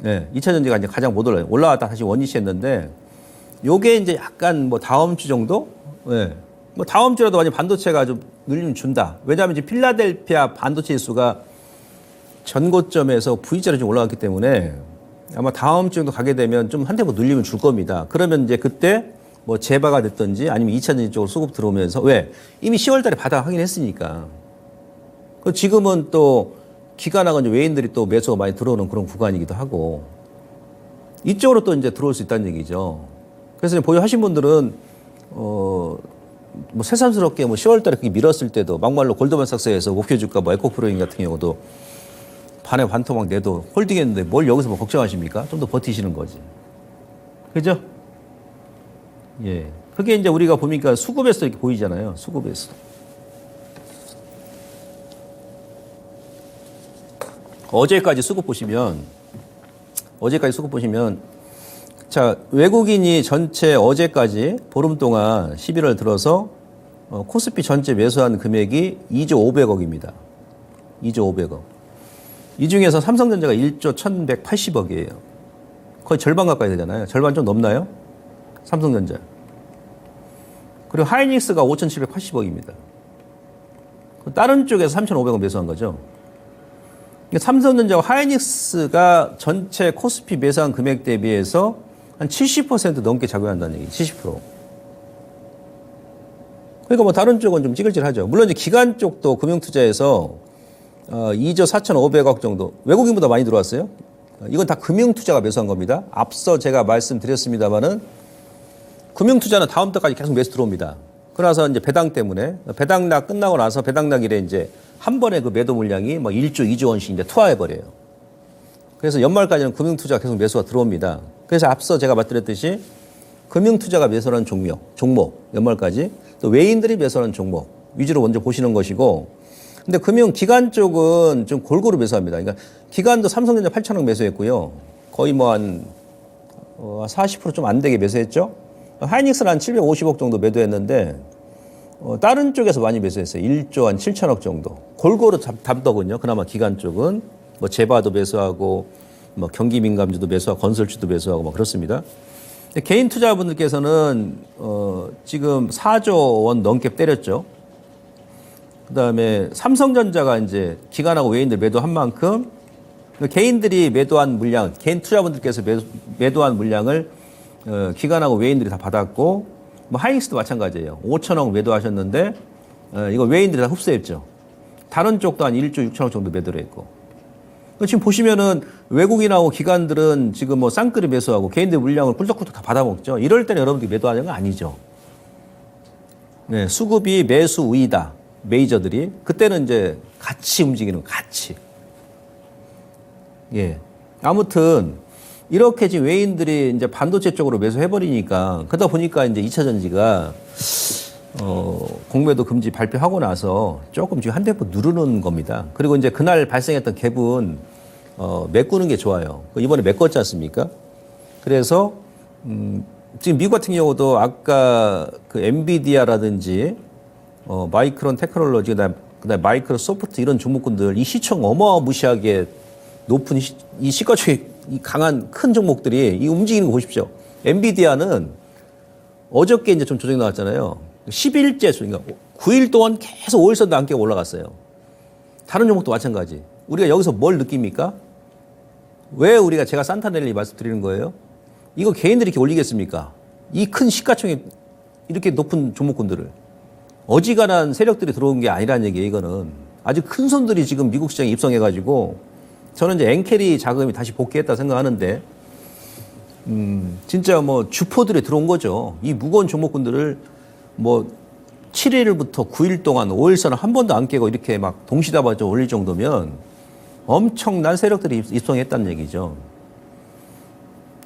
네. 2차 전지가 이제 가장 못 올라요. 올라왔다 다시 원위치 했는데, 요게 이제 약간 뭐 다음 주 정도? 네. 뭐 다음 주라도 완전 반도체가 좀 눌림 준다. 왜냐하면 이제 필라델피아 반도체 지수가 전고점에서 V자로 좀 올라갔기 때문에 아마 다음 주 정도 가게 되면 좀 한 템포 눌림을 줄 겁니다. 그러면 이제 그때 뭐 재바가 됐든지 아니면 2차 전지 쪽으로 수급 들어오면서 왜? 이미 10월 달에 바닥 확인했으니까. 지금은 또 기관하고 이제 외인들이 또 매수가 많이 들어오는 그런 구간이기도 하고 이쪽으로 또 이제 들어올 수 있다는 얘기죠. 그래서 보유하신 분들은 뭐 새삼스럽게 뭐 10월 달에 그렇게 밀었을 때도 막말로 골드만삭스에서 목표 주가 뭐 에코프로인 같은 경우도 반에 반토막 내도 홀딩했는데 뭘 여기서 뭐 걱정하십니까? 좀 더 버티시는 거지. 그죠? 예. 그게 이제 우리가 보니까 수급에서 이렇게 보이잖아요. 수급에서. 어제까지 수급 보시면 자, 외국인이 전체 어제까지 보름 동안 11월 들어서 코스피 전체 매수한 금액이 2조 500억입니다. 2조 500억. 이 중에서 삼성전자가 1조 1180억이에요. 거의 절반 가까이 되잖아요. 절반 좀 넘나요? 삼성전자. 그리고 하이닉스가 5780억입니다. 다른 쪽에서 3500억 매수한 거죠. 삼성전자와 하이닉스가 전체 코스피 매수한 금액 대비해서 한 70% 넘게 작용한다는 얘기, 70%. 그러니까 뭐 다른 쪽은 좀 찌글찌글하죠. 물론 이제 기관 쪽도 금융투자에서 2조 4,500억 정도, 외국인보다 많이 들어왔어요. 이건 다 금융투자가 매수한 겁니다. 앞서 제가 말씀드렸습니다만은 금융투자는 다음 달까지 계속 매수 들어옵니다. 그래서 이제 배당 때문에 배당락 끝나고 나서 배당락일에 이제 한 번에 그 매도 물량이 뭐 1조, 2조 원씩 이제 투하해버려요. 그래서 연말까지는 금융투자가 계속 매수가 들어옵니다. 그래서 앞서 제가 말씀드렸듯이 금융투자가 매수하는 종목, 연말까지 또 외인들이 매수하는 종목 위주로 먼저 보시는 것이고, 근데 금융기관 쪽은 좀 골고루 매수합니다. 그러니까 기관도 삼성전자 8천억 매수했고요. 거의 뭐 한 40% 좀 안 되게 매수했죠. 하이닉스는 한 750억 정도 매도했는데 다른 쪽에서 많이 매수했어요. 1조 한 7천억 정도. 골고루 담더군요. 그나마 기관 쪽은 뭐 제바도 매수하고 뭐 경기민감주도 매수하고 건설주도 매수하고 뭐 그렇습니다. 개인 투자분들께서는 지금 4조 원 넘게 때렸죠. 그다음에 삼성전자가 이제 기관하고 외인들 매도한 만큼 개인들이 매도한 물량, 개인 투자분들께서 매도한 물량을 기관하고 외인들이 다 받았고, 뭐 하이닉스도 마찬가지예요. 5천억 매도하셨는데 이거 외인들이 다 흡수했죠. 다른 쪽도 한 1조 6천억 정도 매도를 했고. 지금 보시면은 외국인하고 기관들은 지금 뭐 쌍끌이 매수하고 개인들 물량을 꿀떡꿀떡 다 받아먹죠. 이럴 때는 여러분들이 매도하는 건 아니죠. 네, 수급이 매수 우위다. 메이저들이. 그때는 이제 같이 움직이는, 같이. 예. 아무튼, 이렇게 지금 외인들이 이제 반도체 쪽으로 매수해버리니까, 그러다 보니까 이제 2차 전지가, 공매도 금지 발표하고 나서 조금 지금 한 대포 누르는 겁니다. 그리고 이제 그날 발생했던 갭은, 메꾸는 게 좋아요. 이번에 메꿨지 않습니까? 그래서, 지금 미국 같은 경우도 아까 그 엔비디아라든지, 마이크론 테크놀로지, 그다음에 마이크로소프트 이런 종목군들, 이 시총 어마무시하게 높은 이 시가총액 이 강한 큰 종목들이 이 움직이는 거 보십시오. 엔비디아는 어저께 이제 좀 조정이 나왔잖아요. 10일째, 그러니까 9일 동안 계속 5일선도 안 깨고 올라갔어요. 다른 종목도 마찬가지. 우리가 여기서 뭘 느낍니까? 왜 우리가 제가 산타넬리 말씀드리는 거예요? 이거 개인들이 이렇게 올리겠습니까? 이 큰 시가총액 이렇게 높은 종목군들을. 어지간한 세력들이 들어온 게 아니라는 얘기예요, 이거는. 아주 큰 손들이 지금 미국 시장에 입성해가지고 저는 이제 엔캐리 자금이 다시 복귀했다 생각하는데, 진짜 뭐 주포들이 들어온 거죠. 이 무거운 종목군들을 뭐 7일부터 9일 동안 5일선을 한 번도 안 깨고 이렇게 막 동시다발적 올릴 정도면 엄청난 세력들이 입성했다는 얘기죠.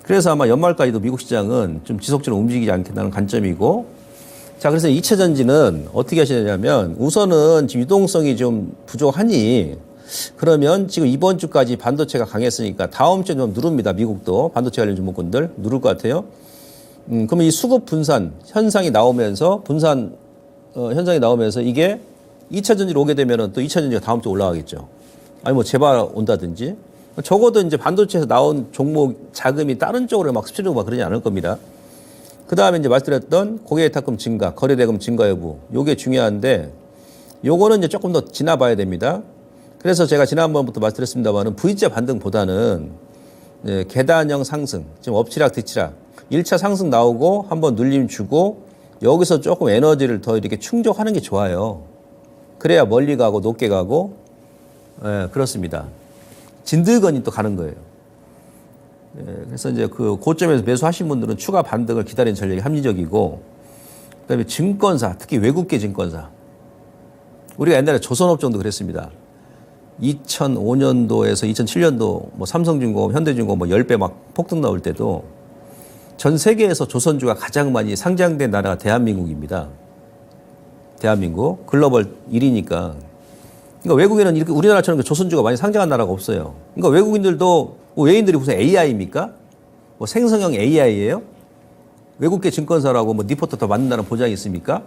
그래서 아마 연말까지도 미국 시장은 좀 지속적으로 움직이지 않겠다는 관점이고, 자, 그래서 2차 전지는 어떻게 하시냐면 우선은 지금 유동성이 좀 부족하니 그러면 지금 이번 주까지 반도체가 강했으니까 다음 주에 좀 누릅니다. 미국도 반도체 관련 종목군들 누를 것 같아요. 그러면 이 수급 분산 현상이 나오면서 현상이 나오면서 이게 2차 전지로 오게 되면은 또 2차 전지가 다음 주에 올라가겠죠. 아니 뭐 재발 온다든지 적어도 이제 반도체에서 나온 종목 자금이 다른 쪽으로 막 흡수되고 막 그러지 않을 겁니다. 그 다음에 이제 말씀드렸던 고객예탁금 증가, 거래대금 증가 여부, 요게 중요한데, 요거는 이제 조금 더 지나봐야 됩니다. 그래서 제가 지난번부터 말씀드렸습니다만은 V자 반등보다는 계단형 상승, 지금 엎치락 뒤치락, 1차 상승 나오고 한번 눌림 주고 여기서 조금 에너지를 더 이렇게 충족하는 게 좋아요. 그래야 멀리 가고 높게 가고, 그렇습니다. 진드건이 또 가는 거예요. 그래서 이제 그 고점에서 매수하신 분들은 추가 반등을 기다리는 전략이 합리적이고, 그다음에 증권사, 특히 외국계 증권사. 우리가 옛날에 조선업종도 그랬습니다. 2005년도에서 2007년도 뭐 삼성중공업, 현대중공업 뭐 10배 막 폭등 나올 때도 전 세계에서 조선주가 가장 많이 상장된 나라가 대한민국입니다. 대한민국 글로벌 1위니까. 그러니까 외국에는 이렇게 우리나라처럼 조선주가 많이 상장한 나라가 없어요. 그러니까 외국인들도 외인들이 무슨 AI입니까? 뭐 생성형 AI예요? 외국계 증권사라고 뭐 리포터 더 받는다는 보장이 있습니까?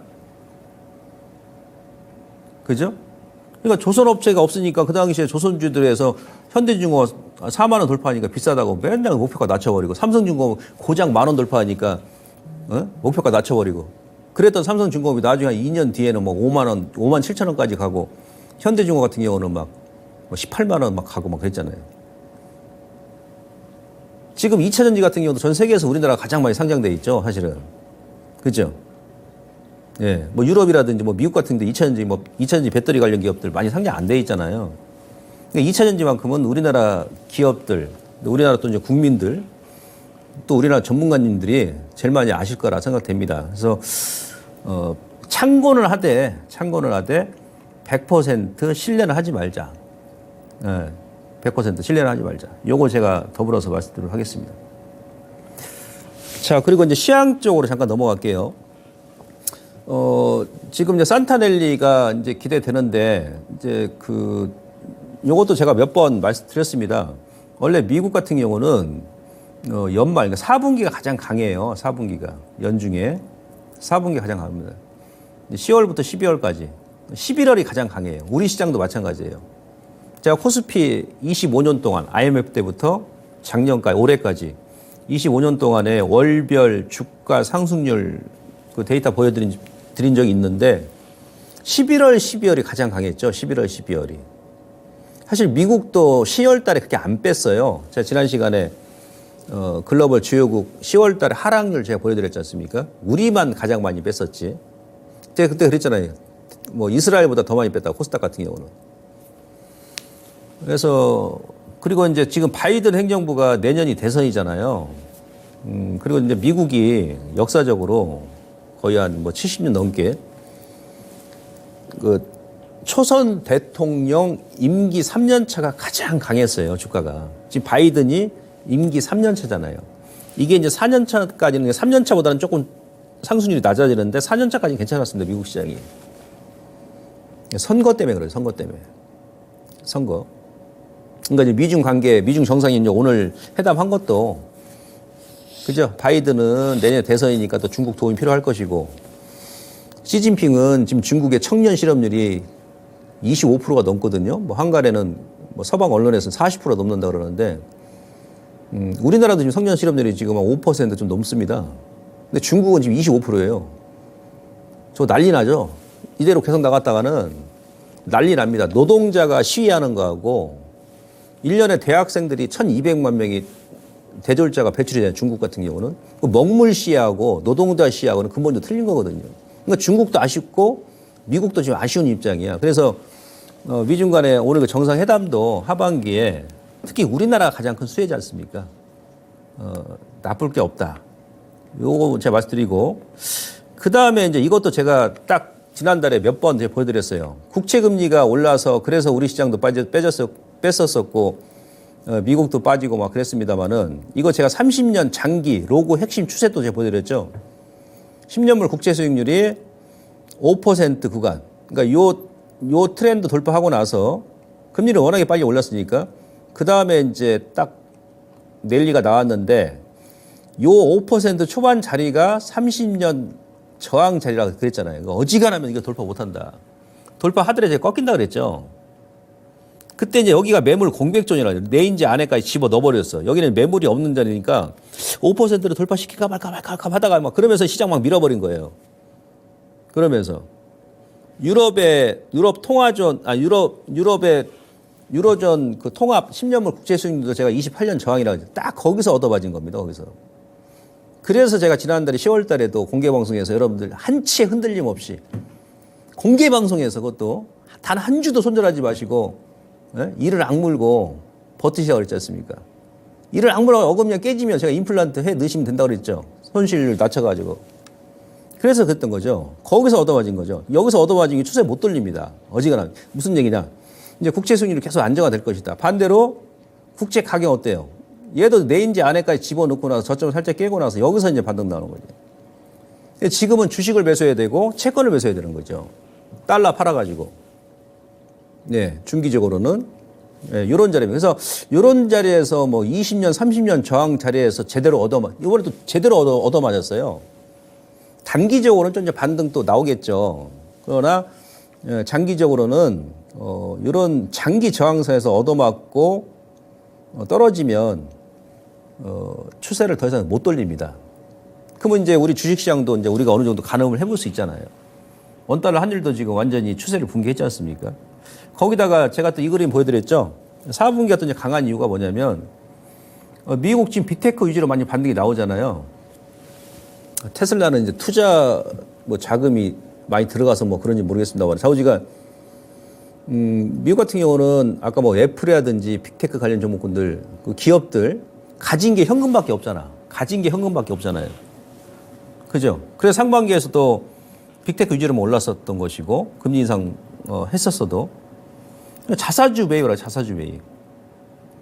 그죠? 그러니까 조선업체가 없으니까 그 당시에 조선주들에서 현대중공업 4만 원 돌파하니까 비싸다고 맨날 목표가 낮춰버리고 삼성중공업 고작 10,000원 돌파하니까 목표가 낮춰버리고 그랬던 삼성중공업이 나중에 한 2년 뒤에는 뭐 5만 원, 5만 7천 원까지 가고 현대중공업 같은 경우는 막 18만 원 막 가고 막 그랬잖아요. 지금 2차전지 같은 경우도 전 세계에서 우리나라가 가장 많이 상장돼 있죠, 사실은. 그죠? 예, 뭐 유럽이라든지 뭐 미국 같은 데 2차전지 배터리 관련 기업들 많이 상장 안 돼 있잖아요. 그러니까 2차전지만큼은 우리나라 기업들, 우리나라 또 이제 국민들, 또 우리나라 전문가님들이 제일 많이 아실 거라 생각됩니다. 그래서, 참고는 하되 100% 신뢰는 하지 말자. 예, 100% 신뢰는 하지 말자. 요거 제가 더불어서 말씀드리도록 하겠습니다. 자, 그리고 이제 시황 쪽으로 잠깐 넘어갈게요. 지금 이제 산타넬리가 이제 기대되는데, 이제 요것도 제가 몇 번 말씀드렸습니다. 원래 미국 같은 경우는, 연말, 그러니까 4분기가 가장 강해요. 4분기가. 연중에. 4분기가 가장 강합니다. 10월부터 12월까지. 11월이 가장 강해요. 우리 시장도 마찬가지예요. 제가 코스피 25년 동안, IMF 때부터 작년까지, 올해까지 25년 동안에 월별 주가 상승률 그 데이터 보여드린 적이 있는데 11월, 12월이 가장 강했죠. 11월, 12월이. 사실 미국도 10월 달에 그렇게 안 뺐어요. 제가 지난 시간에 글로벌 주요국 10월 달에 하락률 제가 보여드렸지 않습니까? 우리만 가장 많이 뺐었지. 제가 그때 그랬잖아요. 뭐 이스라엘보다 더 많이 뺐다고 코스닥 같은 경우는. 그래서 그리고 이제 지금 바이든 행정부가 내년이 대선이잖아요. 그리고 이제 미국이 역사적으로 거의 한 뭐 70년 넘게 그 초선 대통령 임기 3년 차가 가장 강했어요, 주가가. 지금 바이든이 임기 3년 차잖아요. 이게 이제 4년 차까지는 3년 차보다는 조금 상승률이 낮아지는데 4년 차까지는 괜찮았습니다, 미국 시장이. 선거 때문에 그래요, 선거 때문에. 선거. 그러니까 이제 미중 관계, 미중 정상이 오늘 회담한 것도 그죠? 바이든은 내년 대선이니까 또 중국 도움이 필요할 것이고, 시진핑은 지금 중국의 청년 실업률이 25%가 넘거든요. 뭐 한간에는 뭐 서방 언론에서는 40% 넘는다 그러는데, 우리나라도 지금 청년 실업률이 지금 한 5%좀 넘습니다. 근데 중국은 지금 25%예요. 저 난리 나죠? 이대로 계속 나갔다가는 난리 납니다. 노동자가 시위하는 거하고 1년에 대학생들이 1,200만 명이 대졸자가 배출이 되는 중국 같은 경우는 먹물 시하고 노동자 시하고는 근본적으로 틀린 거거든요. 그러니까 중국도 아쉽고 미국도 지금 아쉬운 입장이야. 그래서 미중 간의 오늘 그 정상회담도 하반기에 특히 우리나라가 가장 큰 수혜지 않습니까? 나쁠 게 없다. 요거 제가 말씀드리고, 그 다음에 이제 이것도 제가 딱 지난달에 몇 번 제가 보여드렸어요. 국채금리가 올라서 그래서 우리 시장도 뺐었었고, 미국도 빠지고 막 그랬습니다만은, 이거 제가 30년 장기 로고 핵심 추세도 제가 보여드렸죠. 10년물 국채 수익률이 5% 구간. 그러니까 요 트렌드 돌파하고 나서 금리를 워낙에 빨리 올랐으니까 그 다음에 이제 딱 랠리가 나왔는데 요 5% 초반 자리가 30년 저항 자리라고 그랬잖아요. 어지간하면 이거 돌파 못한다. 돌파하더라도 제가 꺾인다 그랬죠. 그때 이제 여기가 매물 공백존이라 레인지 안에까지 집어 넣어버렸어. 여기는 매물이 없는 자리니까 5%를 돌파시킬까 말까 하다가 막 그러면서 시장 막 밀어버린 거예요. 그러면서 유럽의 유로존 그 통합 10년물 국채 수익률도 제가 28년 저항이라고 했죠. 딱 거기서 얻어맞은 겁니다. 거기서. 그래서 제가 지난달에 10월 달에도 공개 방송에서 여러분들 한치의 흔들림 없이 공개 방송에서 그것도 단 한 주도 손절하지 마시고 이를 악물고 버티시라고 그랬지 않습니까? 이를 악물고 어금니가 깨지면 제가 임플란트 해 넣으시면 된다고 그랬죠. 손실을 낮춰가지고. 그래서 그랬던 거죠. 거기서 얻어맞은 거죠. 여기서 얻어맞은 게 추세 못 돌립니다. 어지간하면. 무슨 얘기냐. 이제 국채 수익률이 계속 안정화될 것이다. 반대로 국채 가격 어때요? 얘도 레인지 안에까지 집어넣고 나서 저점을 살짝 깨고 나서 여기서 이제 반등 나오는 거죠. 지금은 주식을 매수해야 되고 채권을 매수해야 되는 거죠. 달러 팔아가지고. 네, 중기적으로는 예, 이런 자리. 그래서 이런 자리에서 뭐 20년, 30년 저항 자리에서 제대로 이번에도 제대로 얻어 맞았어요. 단기적으로는 좀 이제 반등 또 나오겠죠. 그러나 장기적으로는 이런 장기 저항선에서 얻어맞고 떨어지면 추세를 더 이상 못 돌립니다. 그러면 이제 우리 주식시장도 이제 우리가 어느 정도 가늠을 해볼 수 있잖아요. 원달러 환율도 지금 완전히 추세를 붕괴했지 않습니까? 거기다가 제가 또 이 그림 보여드렸죠. 4분기가 또 이제 강한 이유가 뭐냐면 미국 지금 빅테크 위주로 많이 반등이 나오잖아요. 테슬라는 이제 투자 뭐 자금이 많이 들어가서 뭐 그런지 모르겠습니다만 사우지가 미국 같은 경우는 아까 뭐 애플이라든지 빅테크 관련 종목군들 그 기업들 가진 게 현금밖에 없잖아. 가진 게 현금밖에 없잖아요. 그죠? 그래서 상반기에서 또 빅테크 위주로만 올랐었던 것이고 금리 인상 했었어도 자사주 매입이라 자사주 매입.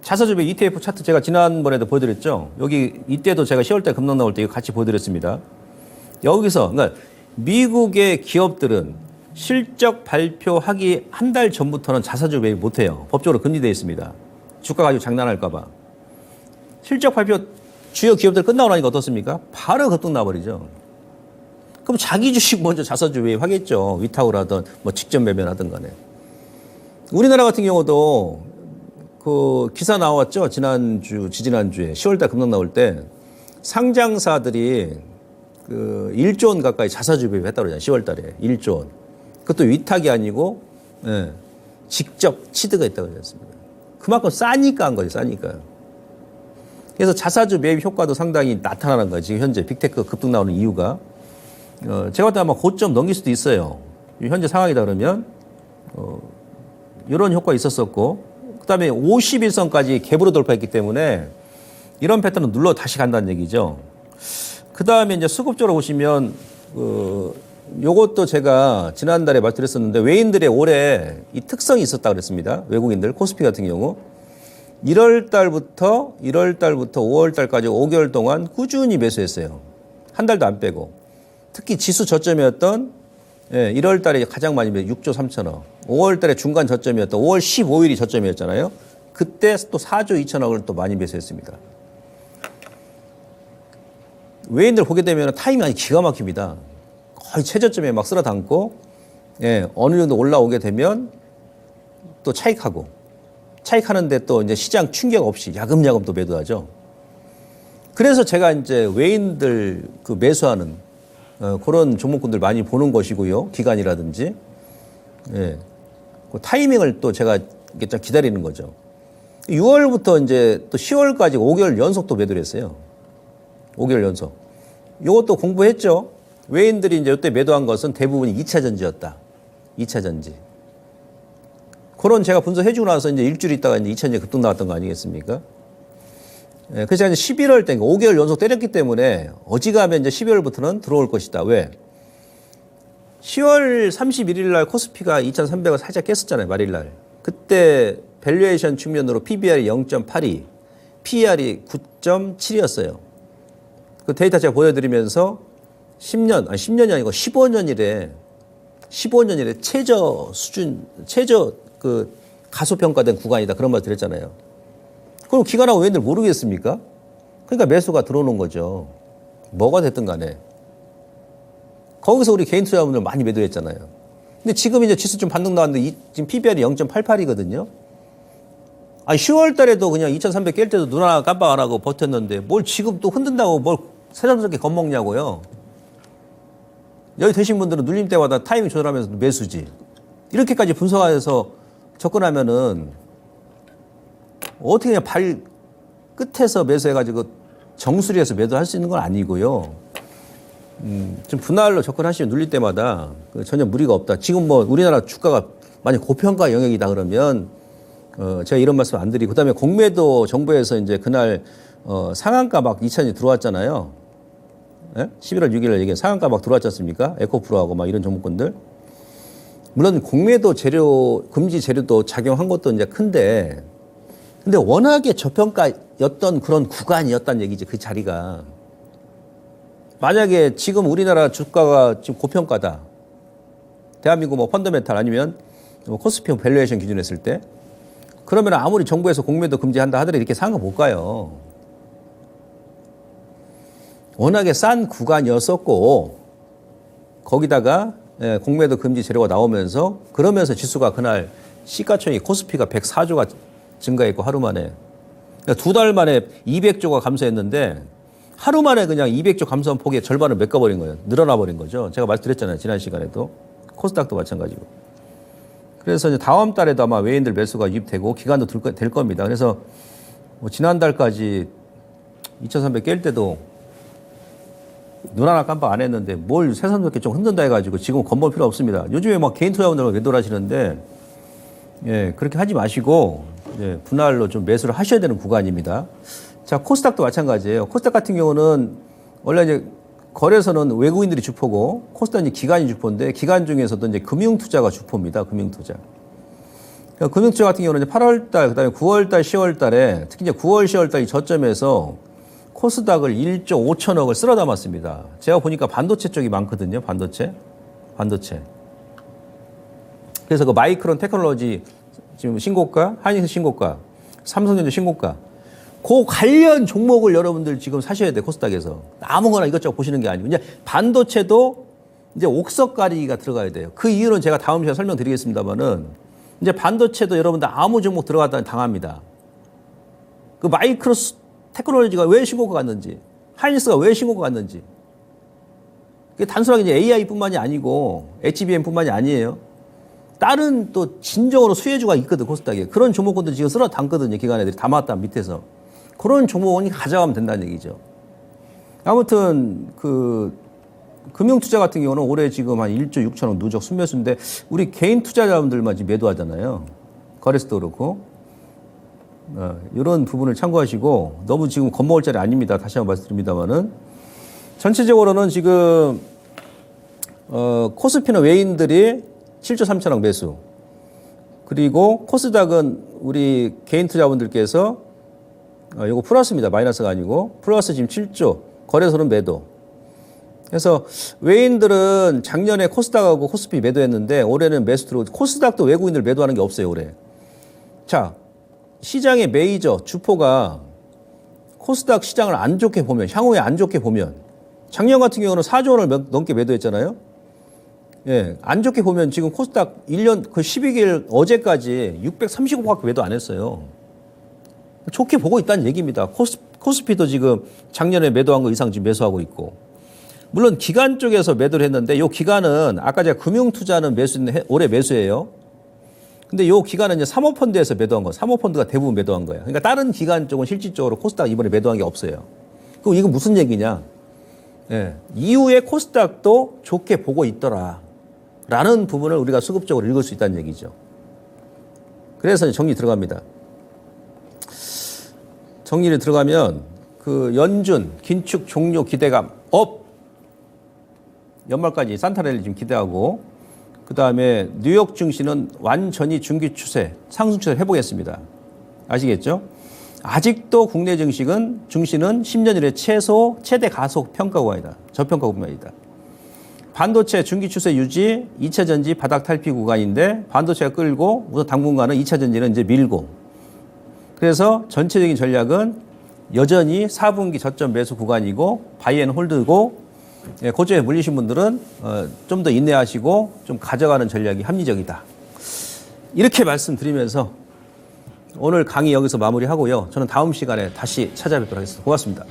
자사주 매입 ETF 차트 제가 지난번에도 보여드렸죠. 여기 이때도 제가 10월달 급락 나올 때 이거 같이 보여드렸습니다. 여기서 그러니까 미국의 기업들은 실적 발표하기 한 달 전부터는 자사주 매입 못해요. 법적으로 금지되어 있습니다. 주가 가지고 장난할까 봐. 실적 발표 주요 기업들 끝나고 나니까 어떻습니까? 바로 급등 나버리죠. 그럼 자기 주식 먼저 자사주 매입하겠죠. 위탁을 하든 뭐 직접 매매를 하든 간에. 우리나라 같은 경우도 그 기사 나왔죠. 지지난주에 10월달 급락 나올 때 상장사들이 그 1조 원 가까이 자사주 매입했다고 그러잖아요. 10월달에 1조 원. 그것도 위탁이 아니고 직접 취득을 했다고 그러지 않습니까? 그만큼 싸니까 한 거죠. 싸니까. 그래서 자사주 매입 효과도 상당히 나타나는 거예요. 지금 현재 빅테크 급등 나오는 이유가. 제가 볼 때 아마 고점 넘길 수도 있어요. 현재 상황이다 그러면 이런 효과 있었었고 그다음에 51선까지 갭으로 돌파했기 때문에 이런 패턴은 눌러 다시 간다는 얘기죠. 그다음에 이제 수급적으로 보시면 요것도 제가 지난달에 말씀드렸었는데 외인들의 올해 이 특성이 있었다 그랬습니다. 외국인들 코스피 같은 경우 1월 달부터 5월 달까지 5개월 동안 꾸준히 매수했어요. 한 달도 안 빼고. 특히 지수 저점이었던 1월 달에 가장 많이 매수 6조 3천억. 5월 달에 중간 저점이었던 5월 15일이 저점이었잖아요. 그때 또 4조 2천억을 또 많이 매수했습니다. 외인들 보게 되면 타이밍이 기가 막힙니다. 거의 최저점에 막 쓸어 담고 어느 정도 올라오게 되면 또 차익하는데 또 이제 시장 충격 없이 야금야금 또 매도하죠. 그래서 제가 이제 외인들 그 매수하는 그런 종목군들 많이 보는 것이고요. 기간이라든지. 그 타이밍을 또 제가 좀 기다리는 거죠. 6월부터 이제 또 10월까지 5개월 연속 또 매도를 했어요. 5개월 연속. 이것도 공부했죠. 외인들이 이제 이때 매도한 것은 대부분이 2차 전지였다. 2차 전지. 그런 제가 분석해주고 나서 이제 일주일 있다가 이제 2차 전지 급등 나왔던 거 아니겠습니까? 그래서 제가 이제 11월 때 5개월 연속 때렸기 때문에 어지간하면 이제 12월부터는 들어올 것이다. 왜? 10월 31일 날 코스피가 2,300을 살짝 깼었잖아요. 말일 날. 그때 밸류에이션 측면으로 PBR이 0.82, PER이 9.7이었어요. 그 데이터 제가 보여드리면서 10년이 아니고 15년이래 최저 그 가소평가된 구간이다. 그런 말 드렸잖아요. 그럼 기관하고 외인들 모르겠습니까? 그러니까 매수가 들어오는 거죠. 뭐가 됐든 간에. 거기서 우리 개인 투자자분들 많이 매도했잖아요. 근데 지금 이제 지수 좀 반등 나왔는데 지금 PBR이 0.88이거든요. 10월 달에도 그냥 2,300 깰 때도 눈 하나 깜빡 안 하고 버텼는데 뭘 지금 또 흔든다고 뭘 새삼스럽게 겁먹냐고요. 여기 되신 분들은 눌림 때마다 타이밍 조절하면서 매수지. 이렇게까지 분석해서 접근하면은 어떻게 그냥 발 끝에서 매수해가지고 정수리에서 매도할 수 있는 건 아니고요. 좀 분할로 접근하시면 눌릴 때마다 전혀 무리가 없다. 지금 뭐 우리나라 주가가 만약 고평가 영역이다 그러면 제가 이런 말씀 안 드리고 그다음에 공매도 정부에서 이제 그날 상한가 막 2천이 들어왔잖아요. 11월 6일 얘기한 상한가 막 들어왔지 않습니까? 에코프로하고 막 이런 종목군들. 물론 공매도 금지 재료도 작용한 것도 이제 큰데 근데 워낙에 저평가였던 그런 구간이었다는 얘기지, 그 자리가. 만약에 지금 우리나라 주가가 지금 고평가다. 대한민국 뭐 펀더멘탈 아니면 코스피 밸류에이션 기준 했을 때 그러면 아무리 정부에서 공매도 금지한다 하더라도 이렇게 상가 못 가요. 워낙에 싼 구간이었었고 거기다가 공매도 금지 재료가 나오면서 그러면서 지수가 그날 시가총액 코스피가 104조가 증가했고 하루 만에 그러니까 2달 만에 200조가 감소했는데 하루 만에 그냥 200조 감소한 폭의 절반을 메꿔버린 거예요. 늘어나 버린 거죠. 제가 말씀드렸잖아요. 지난 시간에도. 코스닥도 마찬가지고. 그래서 이제 다음 달에도 아마 외인들 매수가 유입되고 기간도 될 겁니다. 그래서 뭐 지난달까지 2,300 깰 때도 눈 하나 깜빡 안 했는데 뭘 새삼스럽게 좀 흔든다 해가지고 지금 건볼 필요 없습니다. 요즘에 막 개인 투자원들 매도를 하시는데 예, 그렇게 하지 마시고 예, 분할로 좀 매수를 하셔야 되는 구간입니다. 자, 코스닥도 마찬가지예요. 코스닥 같은 경우는 원래 이제 거래소는 외국인들이 주포고 코스닥은 이제 기관이 주포인데 기관 중에서도 이제 금융투자가 주포입니다. 금융투자. 그러니까 금융투자 같은 경우는 이제 8월달, 그다음에 9월달, 10월달에 특히 이제 9월, 10월달 이 저점에서 코스닥을 1조 5천억을 쓸어 담았습니다. 제가 보니까 반도체 쪽이 많거든요. 반도체. 그래서 그 마이크론 테크놀로지 지금 신고가, 한인스 신고가, 삼성전자 신고가. 그 관련 종목을 여러분들 지금 사셔야 돼, 코스닥에서. 아무거나 이것저것 보시는 게 아니고. 이제 반도체도 이제 옥석 가리기가 들어가야 돼요. 그 이유는 제가 다음 시간에 설명드리겠습니다만은 이제 반도체도 여러분들 아무 종목 들어갔다 당합니다. 그 마이크로 테크놀로지가 왜 신고가 갔는지, 하이닉스가 왜 신고가 갔는지. 그게 단순하게 이제 AI뿐만이 아니고 HBM뿐만이 아니에요. 다른 또 진정으로 수혜주가 있거든, 코스닥에. 그런 종목군들 지금 쓸어 담거든요, 기관 애들이. 담았다, 밑에서. 그런 종목원이 가져가면 된다는 얘기죠. 아무튼, 금융투자 같은 경우는 올해 지금 한 1조 6천억 누적 순매수인데, 우리 개인 투자자분들만 지금 매도하잖아요. 거래소도 그렇고. 이런 부분을 참고하시고, 너무 지금 겁먹을 자리 아닙니다. 다시 한번 말씀드립니다만은. 전체적으로는 지금, 코스피는 외인들이 7조 3천억 매수. 그리고 코스닥은 우리 개인 투자분들께서 이거 플러스입니다. 마이너스가 아니고 플러스 지금 7조. 거래소는 매도. 그래서 외인들은 작년에 코스닥하고 코스피 매도했는데 올해는 매수 들어오고 코스닥도 외국인들 매도하는 게 없어요. 올해. 자, 시장의 메이저 주포가 코스닥 시장을 안 좋게 보면 향후에 안 좋게 보면 작년 같은 경우는 4조 원을 넘게 매도했잖아요. 예, 안 좋게 보면 지금 코스닥 1년 그 12개월 어제까지 630억밖에 매도 안 했어요. 좋게 보고 있다는 얘기입니다. 코스피도 지금 작년에 매도한 거 이상 지금 매수하고 있고. 물론 기관 쪽에서 매도를 했는데 이 기관은 아까 제가 금융투자는 올해 매수예요. 근데 이 기관은 이제 사모펀드에서 매도한 거, 사모펀드가 대부분 매도한 거예요. 그러니까 다른 기관 쪽은 실질적으로 코스닥 이번에 매도한 게 없어요. 그럼 이건 무슨 얘기냐? 예, 이후에 코스닥도 좋게 보고 있더라. 라는 부분을 우리가 수급적으로 읽을 수 있다는 얘기죠. 그래서 정리 들어갑니다. 정리를 들어가면 그 연준, 긴축 종료 기대감 업. 연말까지 산타랠리 지금 기대하고 그 다음에 뉴욕 증시는 완전히 중기 추세, 상승 추세를 회복했습니다. 아시겠죠? 아직도 국내 증시는 10년 이래 최대 가속 평가 구간이다. 저평가 구간이다. 반도체 중기 추세 유지, 2차 전지 바닥 탈피 구간인데 반도체가 끌고 우선 당분간은 2차 전지는 이제 밀고. 그래서 전체적인 전략은 여전히 4분기 저점 매수 구간이고 바이앤홀드고 고점에 물리신 분들은 좀 더 인내하시고 좀 가져가는 전략이 합리적이다. 이렇게 말씀드리면서 오늘 강의 여기서 마무리하고요. 저는 다음 시간에 다시 찾아뵙도록 하겠습니다. 고맙습니다.